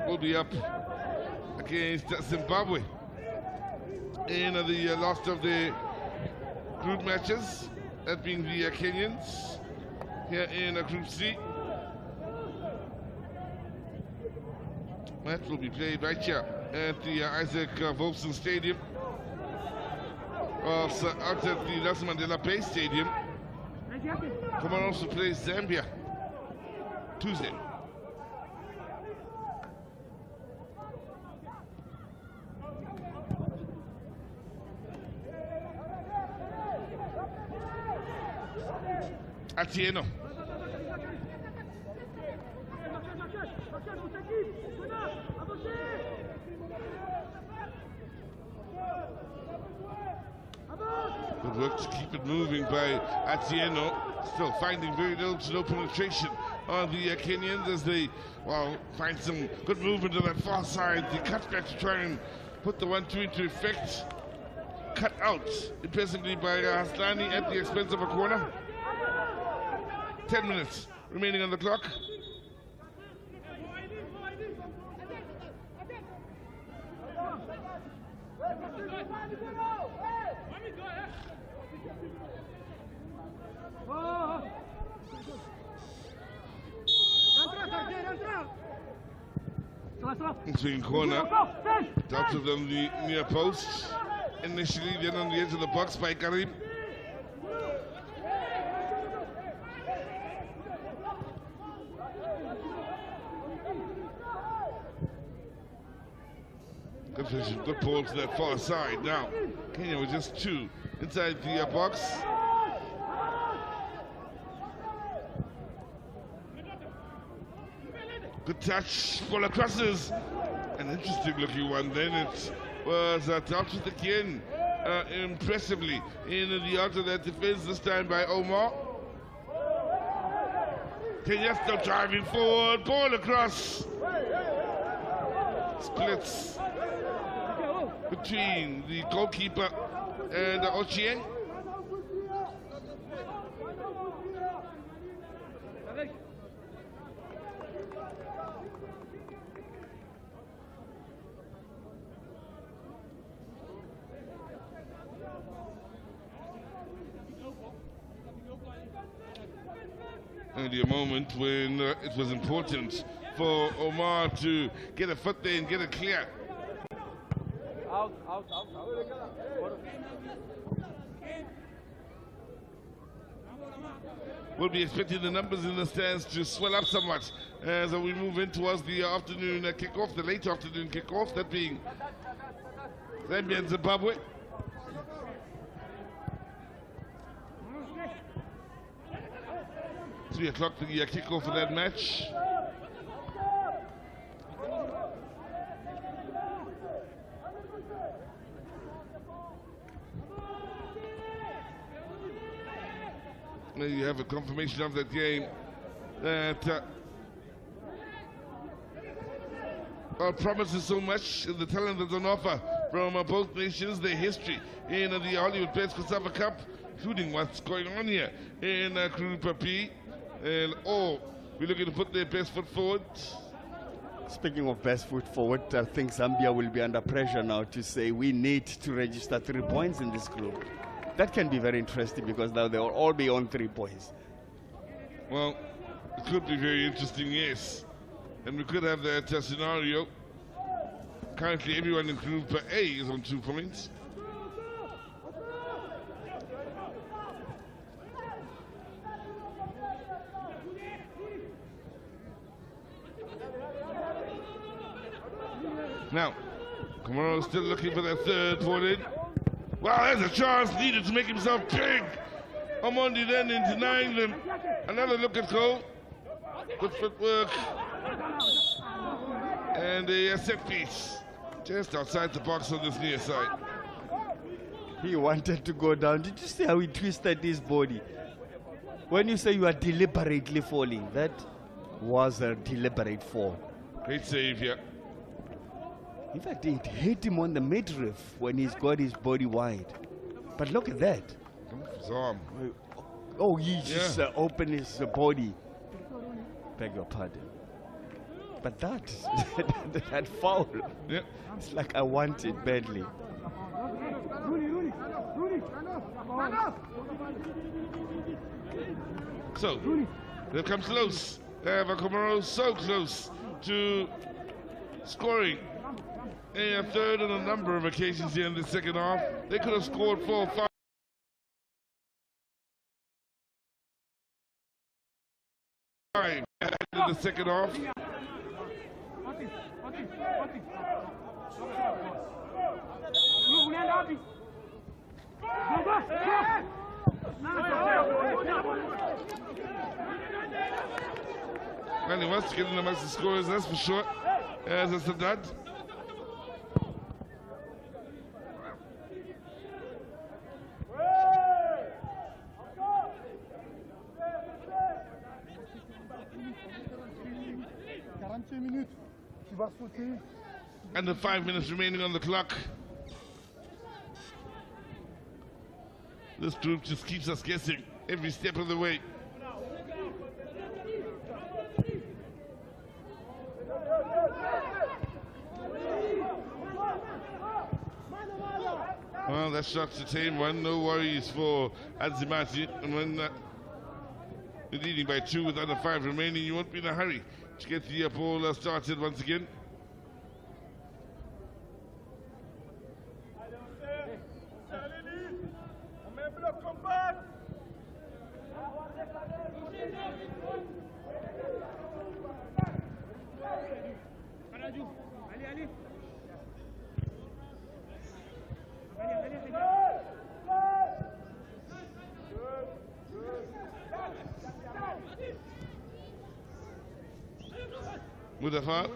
Speaker 6: Will be up against Zimbabwe in the last of the group matches, that being the Kenyans here in Group C. Match will be played right here at the Isaac Wolfson Stadium, out at the Nelson Mandela Bay Stadium. Comoros will play Zambia Tuesday. Atieno. Good work to keep it moving by Atieno. Still finding very little to no penetration on the Kenyans as they, well, find some good movement on that far side. The cutback to try and put the 1-2 into effect. Cut out impressively by Haslani at the expense of a corner. 10 minutes remaining on the clock. Swinging corner, out of them the near post. Initially, then on the edge of the box by Karim. Good vision, good ball to that far side. Now, Kenya with just 2 inside the box. Good touch, ball crosses. An interesting looking one then. It was dealt with again impressively in the out of that defense, this time by Omar. Kenya still driving forward, ball across. Splits between the goalkeeper and Ochieng. A moment when it was important for Omar to get a foot there and get it clear. Out. We'll be expecting the numbers in the stands to swell up somewhat as we move in towards the afternoon kickoff, the late afternoon kickoff, that being Zambia and Zimbabwe. Three o'clock the kickoff for that match. There you have a confirmation of that game that promises so much in the talent that's on offer from both nations, their history in the Hollywood Best COSAFA Cup, including what's going on here in Group P. And all we're looking to put their best foot forward.
Speaker 1: Speaking of best foot forward, I think Zambia will be under pressure now to say we need to register 3 points in this group. That can be very interesting because now they'll all be on 3 points.
Speaker 6: Well, it could be very interesting, yes. And we could have that scenario. Currently, everyone in Group A is on 2 points. Now, Comoros still looking for that third ball in. Wow, there's a chance needed to make himself big. Omondi then in denying them. Another look at goal. Good footwork. And a set piece Just outside the box on this near side.
Speaker 1: He wanted to go down. Did you see how he twisted his body? When you say you are deliberately falling, that was a deliberate fall.
Speaker 6: Great save here.
Speaker 1: In fact, it hit him on the midriff when he's got his body wide. But look at that.
Speaker 6: His arm.
Speaker 1: Oh, he just opened his body. Beg your pardon. But that, that foul, it's like I want it badly.
Speaker 6: So, they've come close. They have a Comoros so close to scoring a third on a number of occasions here in the second half. They could have scored 4 or 5 in the second half. And he wants to get in amongst the scorers, that's for sure. As I said that. And the 5 minutes remaining on the clock. This group just keeps us guessing every step of the way. Well, that shot's the same one. No worries for Azimati. And when you're leading by 2 with under 5 remaining, you won't be in a hurry to get the ball started once again. Mudafa.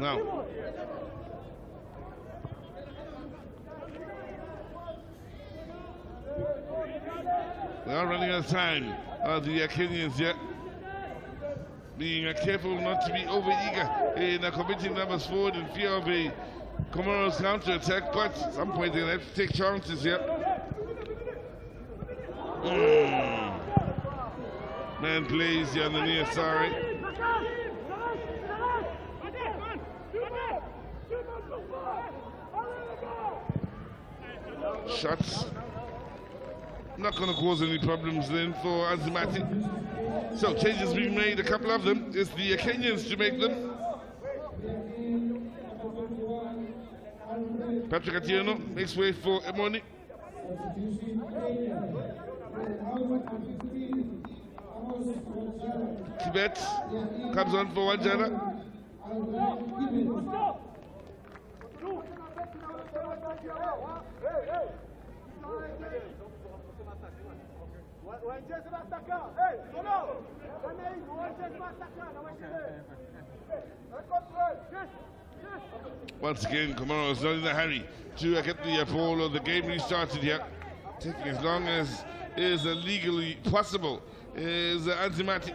Speaker 6: Now. We are running out of time. The Kenyans yet. Being careful not to be over-eager in committing numbers forward in fear of a Comoros counter-attack, but at some point they're going to have to take chances here. Man plays here on the near side. Shots. Not going to cause any problems then for Azimati. So changes being made, a couple of them. It's the Kenyans to make them. Patrick Atieno makes way for Emoni. Tibet comes on for Wanjana. Once again, Comoros not in a hurry to get the ball or the game restarted here. Taking as long as is legally possible is Azimati.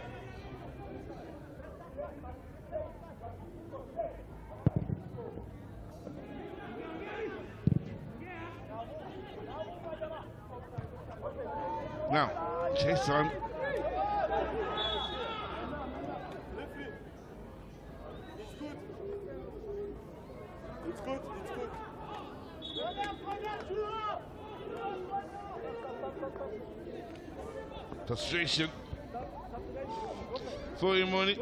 Speaker 6: Now, chase on.
Speaker 8: It's good.
Speaker 6: Frustration for your money.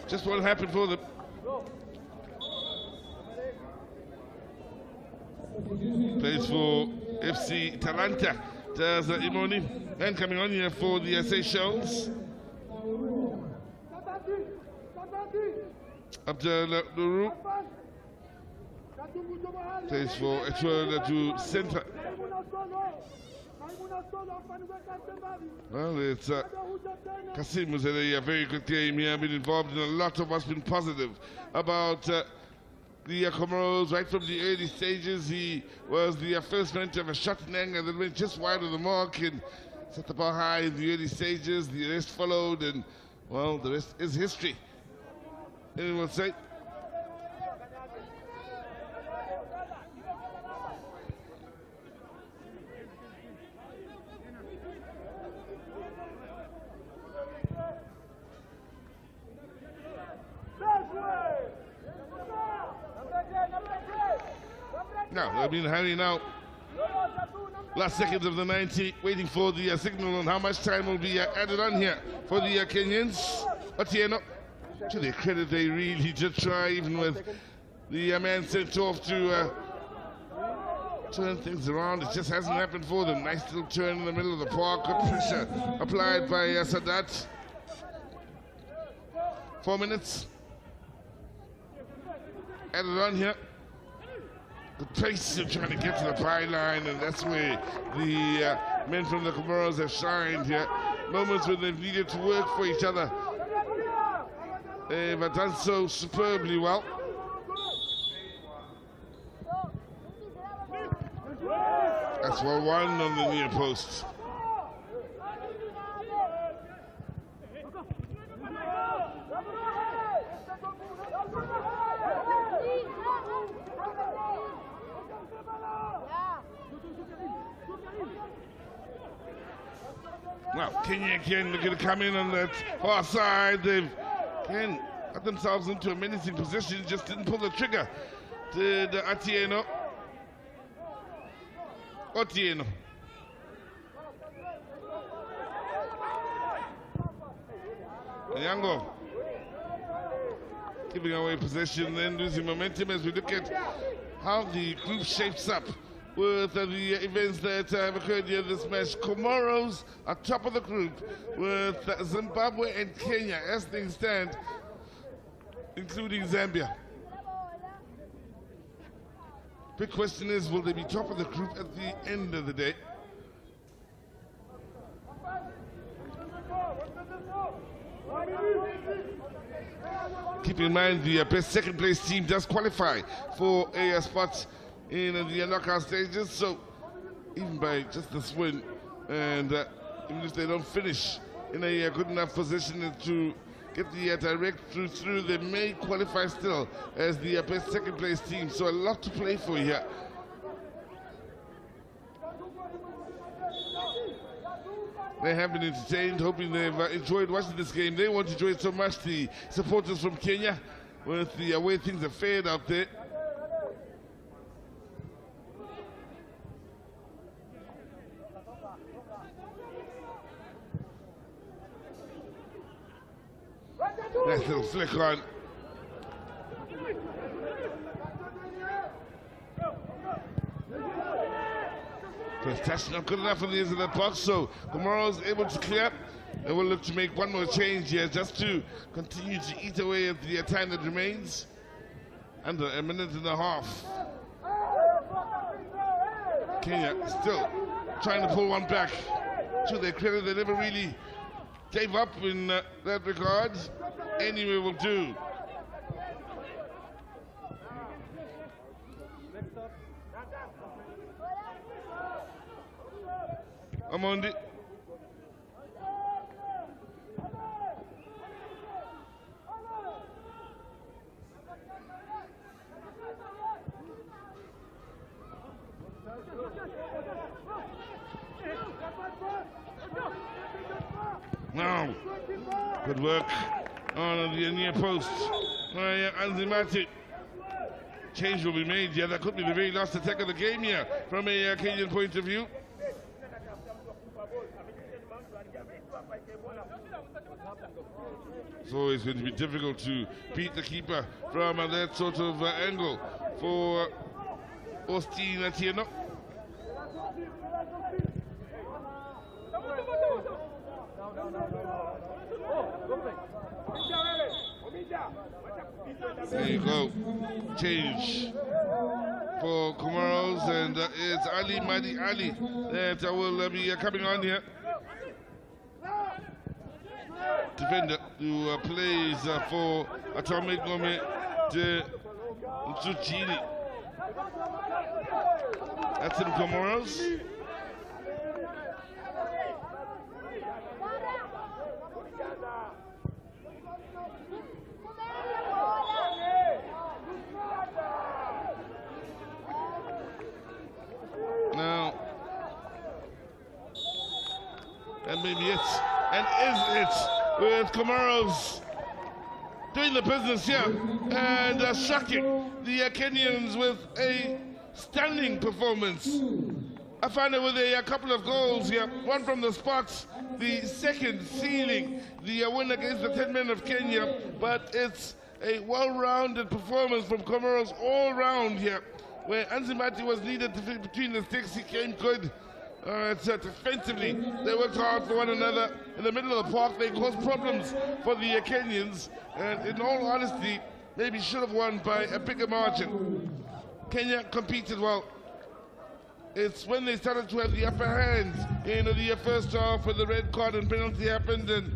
Speaker 6: Just what happened for them. Plays for FC Talanta. There's Imoni. And coming on here for the Seychelles. Up to Luru. Plays for Echuela to center. Well, it's Kasim was in a very good game here. Been involved in a lot of what's been positive about the Comoros right from the early stages. He was the first man to have a shot in anger and then went just wide of the mark and set the bar high in the early stages. The rest followed, and well, the rest is history. Anyone say? Now, they've been hanging out. Last seconds of the 90, waiting for the signal on how much time will be added on here for the Kenyans. Otieno, to their credit, they really did try, even with the man sent off to turn things around. It just hasn't happened for them. Nice little turn in the middle of the park. Good pressure applied by Sadat. 4 minutes added on here. The pace of trying to get to the byline, and that's where the men from the Comoros have shined here. Moments when they've needed to work for each other. They've done so superbly well. That's 1-1 on the near post. Well, Kenya again looking to come in on that far side. They've again got themselves into a menacing position, just didn't pull the trigger. Did Otieno. Nyango giving away possession, then losing momentum as we look at how the group shapes up with the events that have occurred here this match. Comoros are top of the group with Zimbabwe and Kenya as things stand, including Zambia. Big question is, will they be top of the group at the end of the day? Keep in mind the best second place team does qualify for a spot in the knockout stages, so even by just this win, and even if they don't finish in a good enough position to get the direct through, they may qualify still as the best second place team, so a lot to play for here. They have been entertained, hoping they've enjoyed watching this game. They won't enjoy it so much, the supporters from Kenya, with the way things have fared out there. Nice little flick on. First touch not good enough on the edge of the box, so Comoros able to clear. They will look to make one more change here just to continue to eat away at the time that remains. Under a minute and a half. Kenya still trying to pull one back. To their credit, they never really gave up in that regard. Anyway will do. Amondi. Now, good work on the near post. Anzimati. Change will be made. Yeah, that could be the very last attack of the game here from a Kenyan point of view. So it's going to be difficult to beat the keeper from that sort of angle for Austin Atieno. There you go. Change. for Comoros, and it's Ali Madi Ali that will be coming on here. Defender who plays for Atomic Gome de Zucchini. That's in Comoros. Now, and maybe it, and is it, with Comoros doing the business here and shocking the Kenyans with a stunning performance. I find it with a couple of goals here, one from the spots, the second sealing the win against the 10 men of Kenya, but it's a well-rounded performance from Comoros all round here, where Anzimati was needed to fit between the sticks. He came good. Defensively, they worked hard for one another. In the middle of the park, they caused problems for the Kenyans, and in all honesty, maybe should have won by a bigger margin. Kenya competed well. It's when they started to have the upper hand in the first half, when the red card and penalty happened, and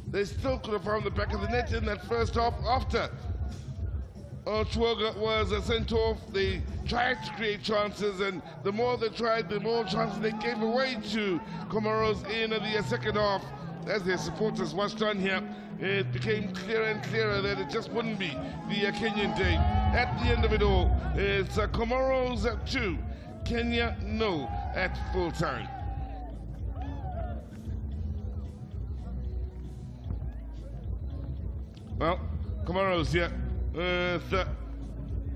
Speaker 6: they still could have found the back of the net in that first half after Chuoga was sent off. They tried to create chances, and the more they tried, the more chances they gave away to Comoros in the second half. As their supporters watched on here, it became clearer and clearer that it just wouldn't be the Kenyan day. At the end of it all, it's Comoros 2, Kenya no at full time. Well, Comoros, yeah.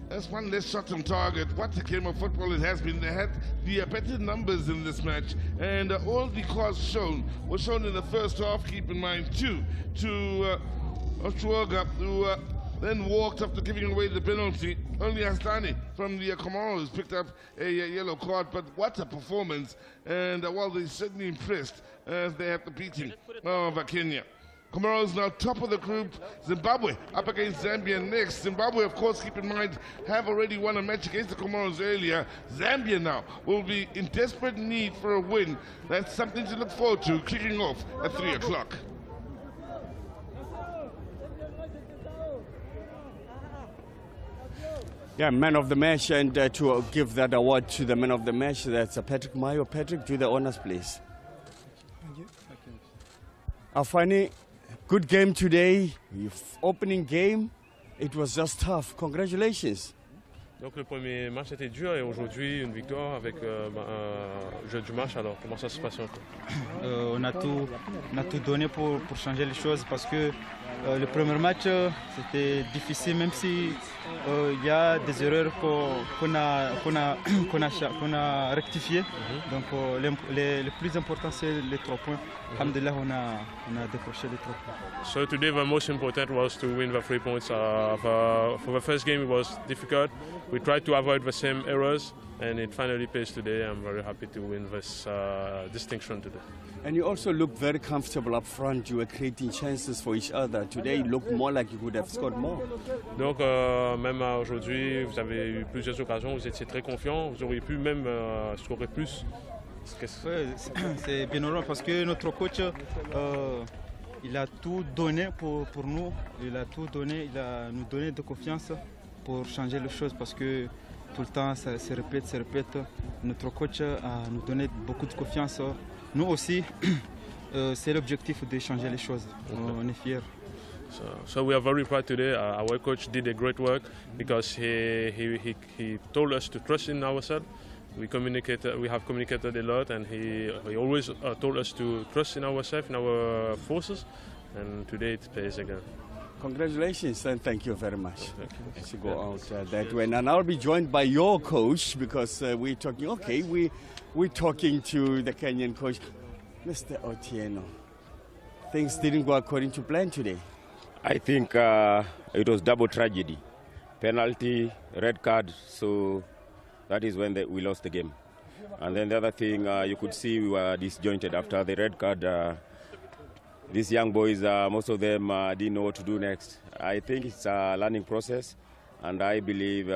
Speaker 6: That's one less shot on target. What a game of football it has been. They had the better numbers in this match, and all the cards shown were shown in the first half. Keep in mind, too, to Ochuoga, who then walked after giving away the penalty. Only Astani from the Comoros picked up a yellow card, but what a performance. And while they certainly impressed as they had the beating of Kenya. Comoros now top of the group. Zimbabwe up against Zambia next. Zimbabwe, of course, keep in mind, have already won a match against the Comoros earlier. Zambia now will be in desperate need for a win. That's something to look forward to, kicking off at 3 o'clock.
Speaker 1: Yeah, man of the match, and to give that award to the man of the match, that's Patrick Mayo. Patrick, do the honors, please.
Speaker 9: Thank you.
Speaker 1: Afani, good game today. Opening game, it was just tough. Congratulations.
Speaker 4: Donc le premier match était dur et aujourd'hui une victoire avec un jeu du match. Alors comment ça se passe un peu?
Speaker 9: On a tout donné pour changer les choses parce que le premier match c'était difficile, même si y a des erreurs qu'on a rectifiées. Donc le plus important c'est les 3 points. Alhamdulillah, on a décroché les 3 points.
Speaker 4: So today the most important was to win the 3 points. For the first game it was difficult. We tried to avoid the same errors, and it finally pays today. I'm very happy to win this distinction today.
Speaker 1: And you also look very comfortable up front. You were creating chances for each other. Today, you look more like you could have scored more.
Speaker 4: Donc, même aujourd'hui, vous avez eu plusieurs occasions. Vous étiez très confiant. Vous auriez pu même scorer plus.
Speaker 9: C'est bien normal parce que notre coach, il a tout donné pour nous. Il a tout donné. Il a nous donné de confiance pour changer les choses parce que tout le temps ça se répète. Notre coach a nous donné beaucoup de confiance. Nous aussi, c'est l'objectif de changer les choses. On est fiers.
Speaker 4: So we are very proud today. Our coach did a great work because he told us to trust in ourselves. We have communicated a lot, and he always told us to trust in ourselves, in our forces, and today it pays again.
Speaker 1: Congratulations and thank you very much. As you go out that way. And I'll be joined by your coach because we're talking, we're talking to the Kenyan coach, Mr. Otieno. Things didn't go according to plan today.
Speaker 3: I think it was double tragedy. Penalty, red card, so that is when we lost the game. And then the other thing, you could see we were disjointed after the red card. These young boys, most of them didn't know what to do next. I think it's a learning process, And I believe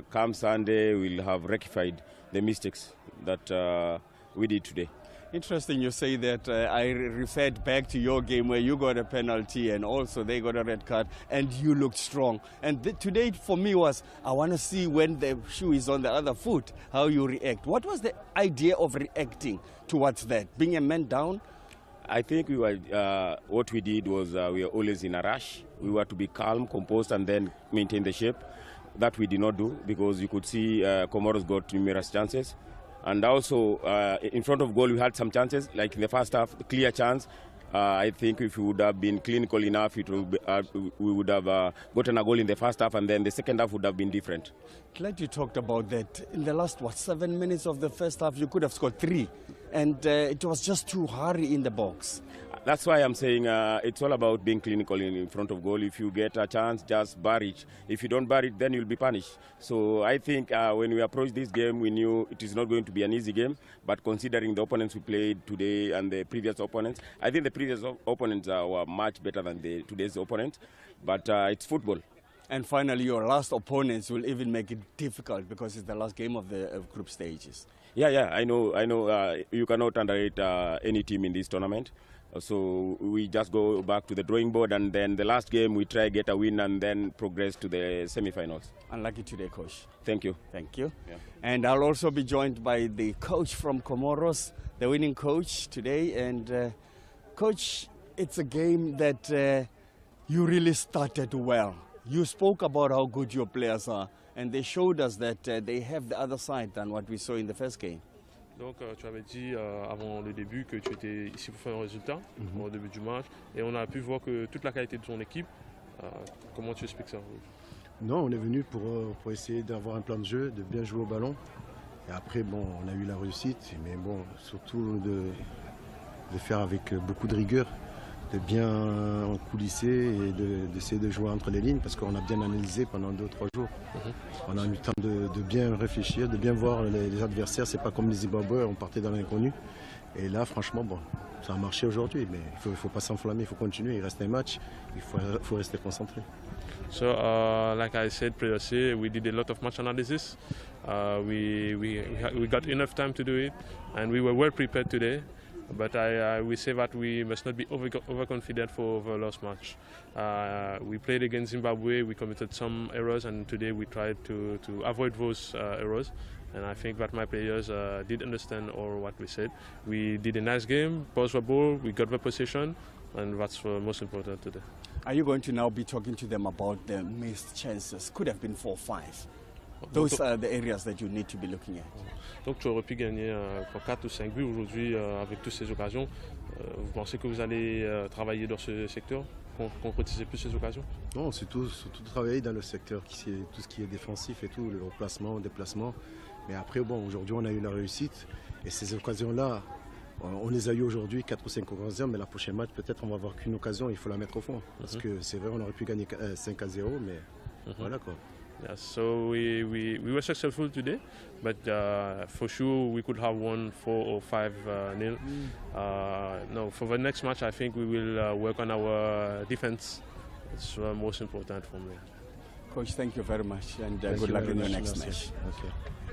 Speaker 3: come Sunday we'll have rectified the mistakes that we did today.
Speaker 1: Interesting you say that. I referred back to your game where you got a penalty and also they got a red card and you looked strong. And today for me was, I want to see when the shoe is on the other foot, how you react. What was the idea of reacting towards that? Being a man down?
Speaker 3: I think we were, what we did was we were always in a rush. We were to be calm, composed, and then maintain the shape. That we did not do because you could see Comoros got numerous chances. And also, in front of goal, we had some chances, like in the first half, the clear chance. I think if we would have been clinical enough, we would have gotten a goal in the first half, and then the second half would have been different.
Speaker 1: Glad you talked about that. In the last, 7 minutes of the first half, you could have scored 3. And it was just too hurry in the box.
Speaker 3: That's why I'm saying it's all about being clinical in front of goal. If you get a chance, just bury it. If you don't bury it, then you'll be punished. So I think when we approached this game, we knew it is not going to be an easy game. But considering the opponents we played today and the previous opponents, I think the previous opponents were much better than today's opponents. But it's football.
Speaker 1: And finally, your last opponents will even make it difficult because it's the last game of the group stages.
Speaker 3: Yeah, I know. You cannot underrate any team in this tournament. So we just go back to the drawing board, and then the last game we try get a win and then progress to the semi-finals.
Speaker 1: Unlucky today, Coach.
Speaker 3: Thank you.
Speaker 1: Thank you.
Speaker 3: Yeah.
Speaker 1: And I'll also be joined by the coach from Comoros, the winning coach today. And Coach, it's a game that you really started well. You spoke about how good your players are, and they showed us that they have the other side than what we saw in the first game.
Speaker 4: Donc tu avais dit avant le début que tu étais ici pour faire un résultat au début du match et on a pu voir que toute la qualité de ton équipe. Comment tu expliques ça?
Speaker 5: Non, on est venu pour essayer d'avoir un plan de jeu, de bien jouer au ballon. Et après, bon, on a eu la réussite, mais bon, surtout de faire avec beaucoup de rigueur, de bien coulisser et d'essayer de jouer entre les lignes parce qu'on a bien analysé pendant 2-3 jours. On a eu le temps de bien réfléchir, de bien voir les adversaires. C'est pas comme les Zimbabwe, on partait dans l'inconnu. Et là, franchement, bon, ça a marché aujourd'hui, mais il faut pas s'enflammer, il faut continuer. Il reste un match, il faut rester concentré.
Speaker 4: So, like I said previously, we did a lot of match analysis. We got enough time to do it, and we were well prepared today. But we say that we must not be overconfident for the last match. We played against Zimbabwe, we committed some errors, and today we tried to avoid those errors. And I think that my players did understand all what we said. We did a nice game, passed the ball, we got the possession, and that's the most important today.
Speaker 1: Are you going to now be talking to them about the missed chances? Could have been 4 or 5. Those are the areas that you need to be looking at.
Speaker 4: Donc tu aurais pu gagner 4 ou 5 buts aujourd'hui avec toutes ces occasions. Vous pensez que vous allez travailler dans ce secteur, concrétiser plus ces occasions?
Speaker 5: Non, c'est surtout travailler dans le secteur, tout ce qui est défensif et tout, le remplacement, déplacement. Mais après, bon, aujourd'hui on a eu la réussite et ces occasions-là, on les a eu aujourd'hui, 4 ou 5 occasions, mais la prochaine match, peut-être on va avoir qu'une occasion, il faut la mettre au fond. Parce que c'est vrai, on aurait pu gagner 5-0, mais voilà quoi.
Speaker 4: Yeah, so we were successful today, but for sure we could have won 4 or 5-0. No, for the next match I think we will work on our defense. It's most important for me.
Speaker 1: Coach, thank you very much, and good luck in your next match.
Speaker 5: Okay.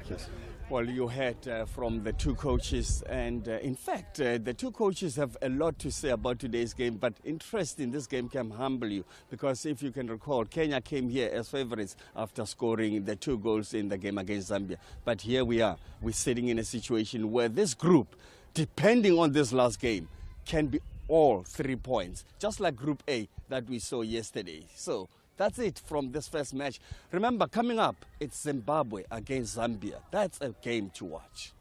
Speaker 5: Yes.
Speaker 1: Well, you heard from the two coaches, and in fact, the two coaches have a lot to say about today's game, but interest in this game can humble you, because if you can recall, Kenya came here as favourites after scoring the 2 goals in the game against Zambia. But here we are, we're sitting in a situation where this group, depending on this last game, can be all 3 points, just like Group A that we saw yesterday. So that's it from this first match. Remember, coming up, it's Zimbabwe against Zambia. That's a game to watch.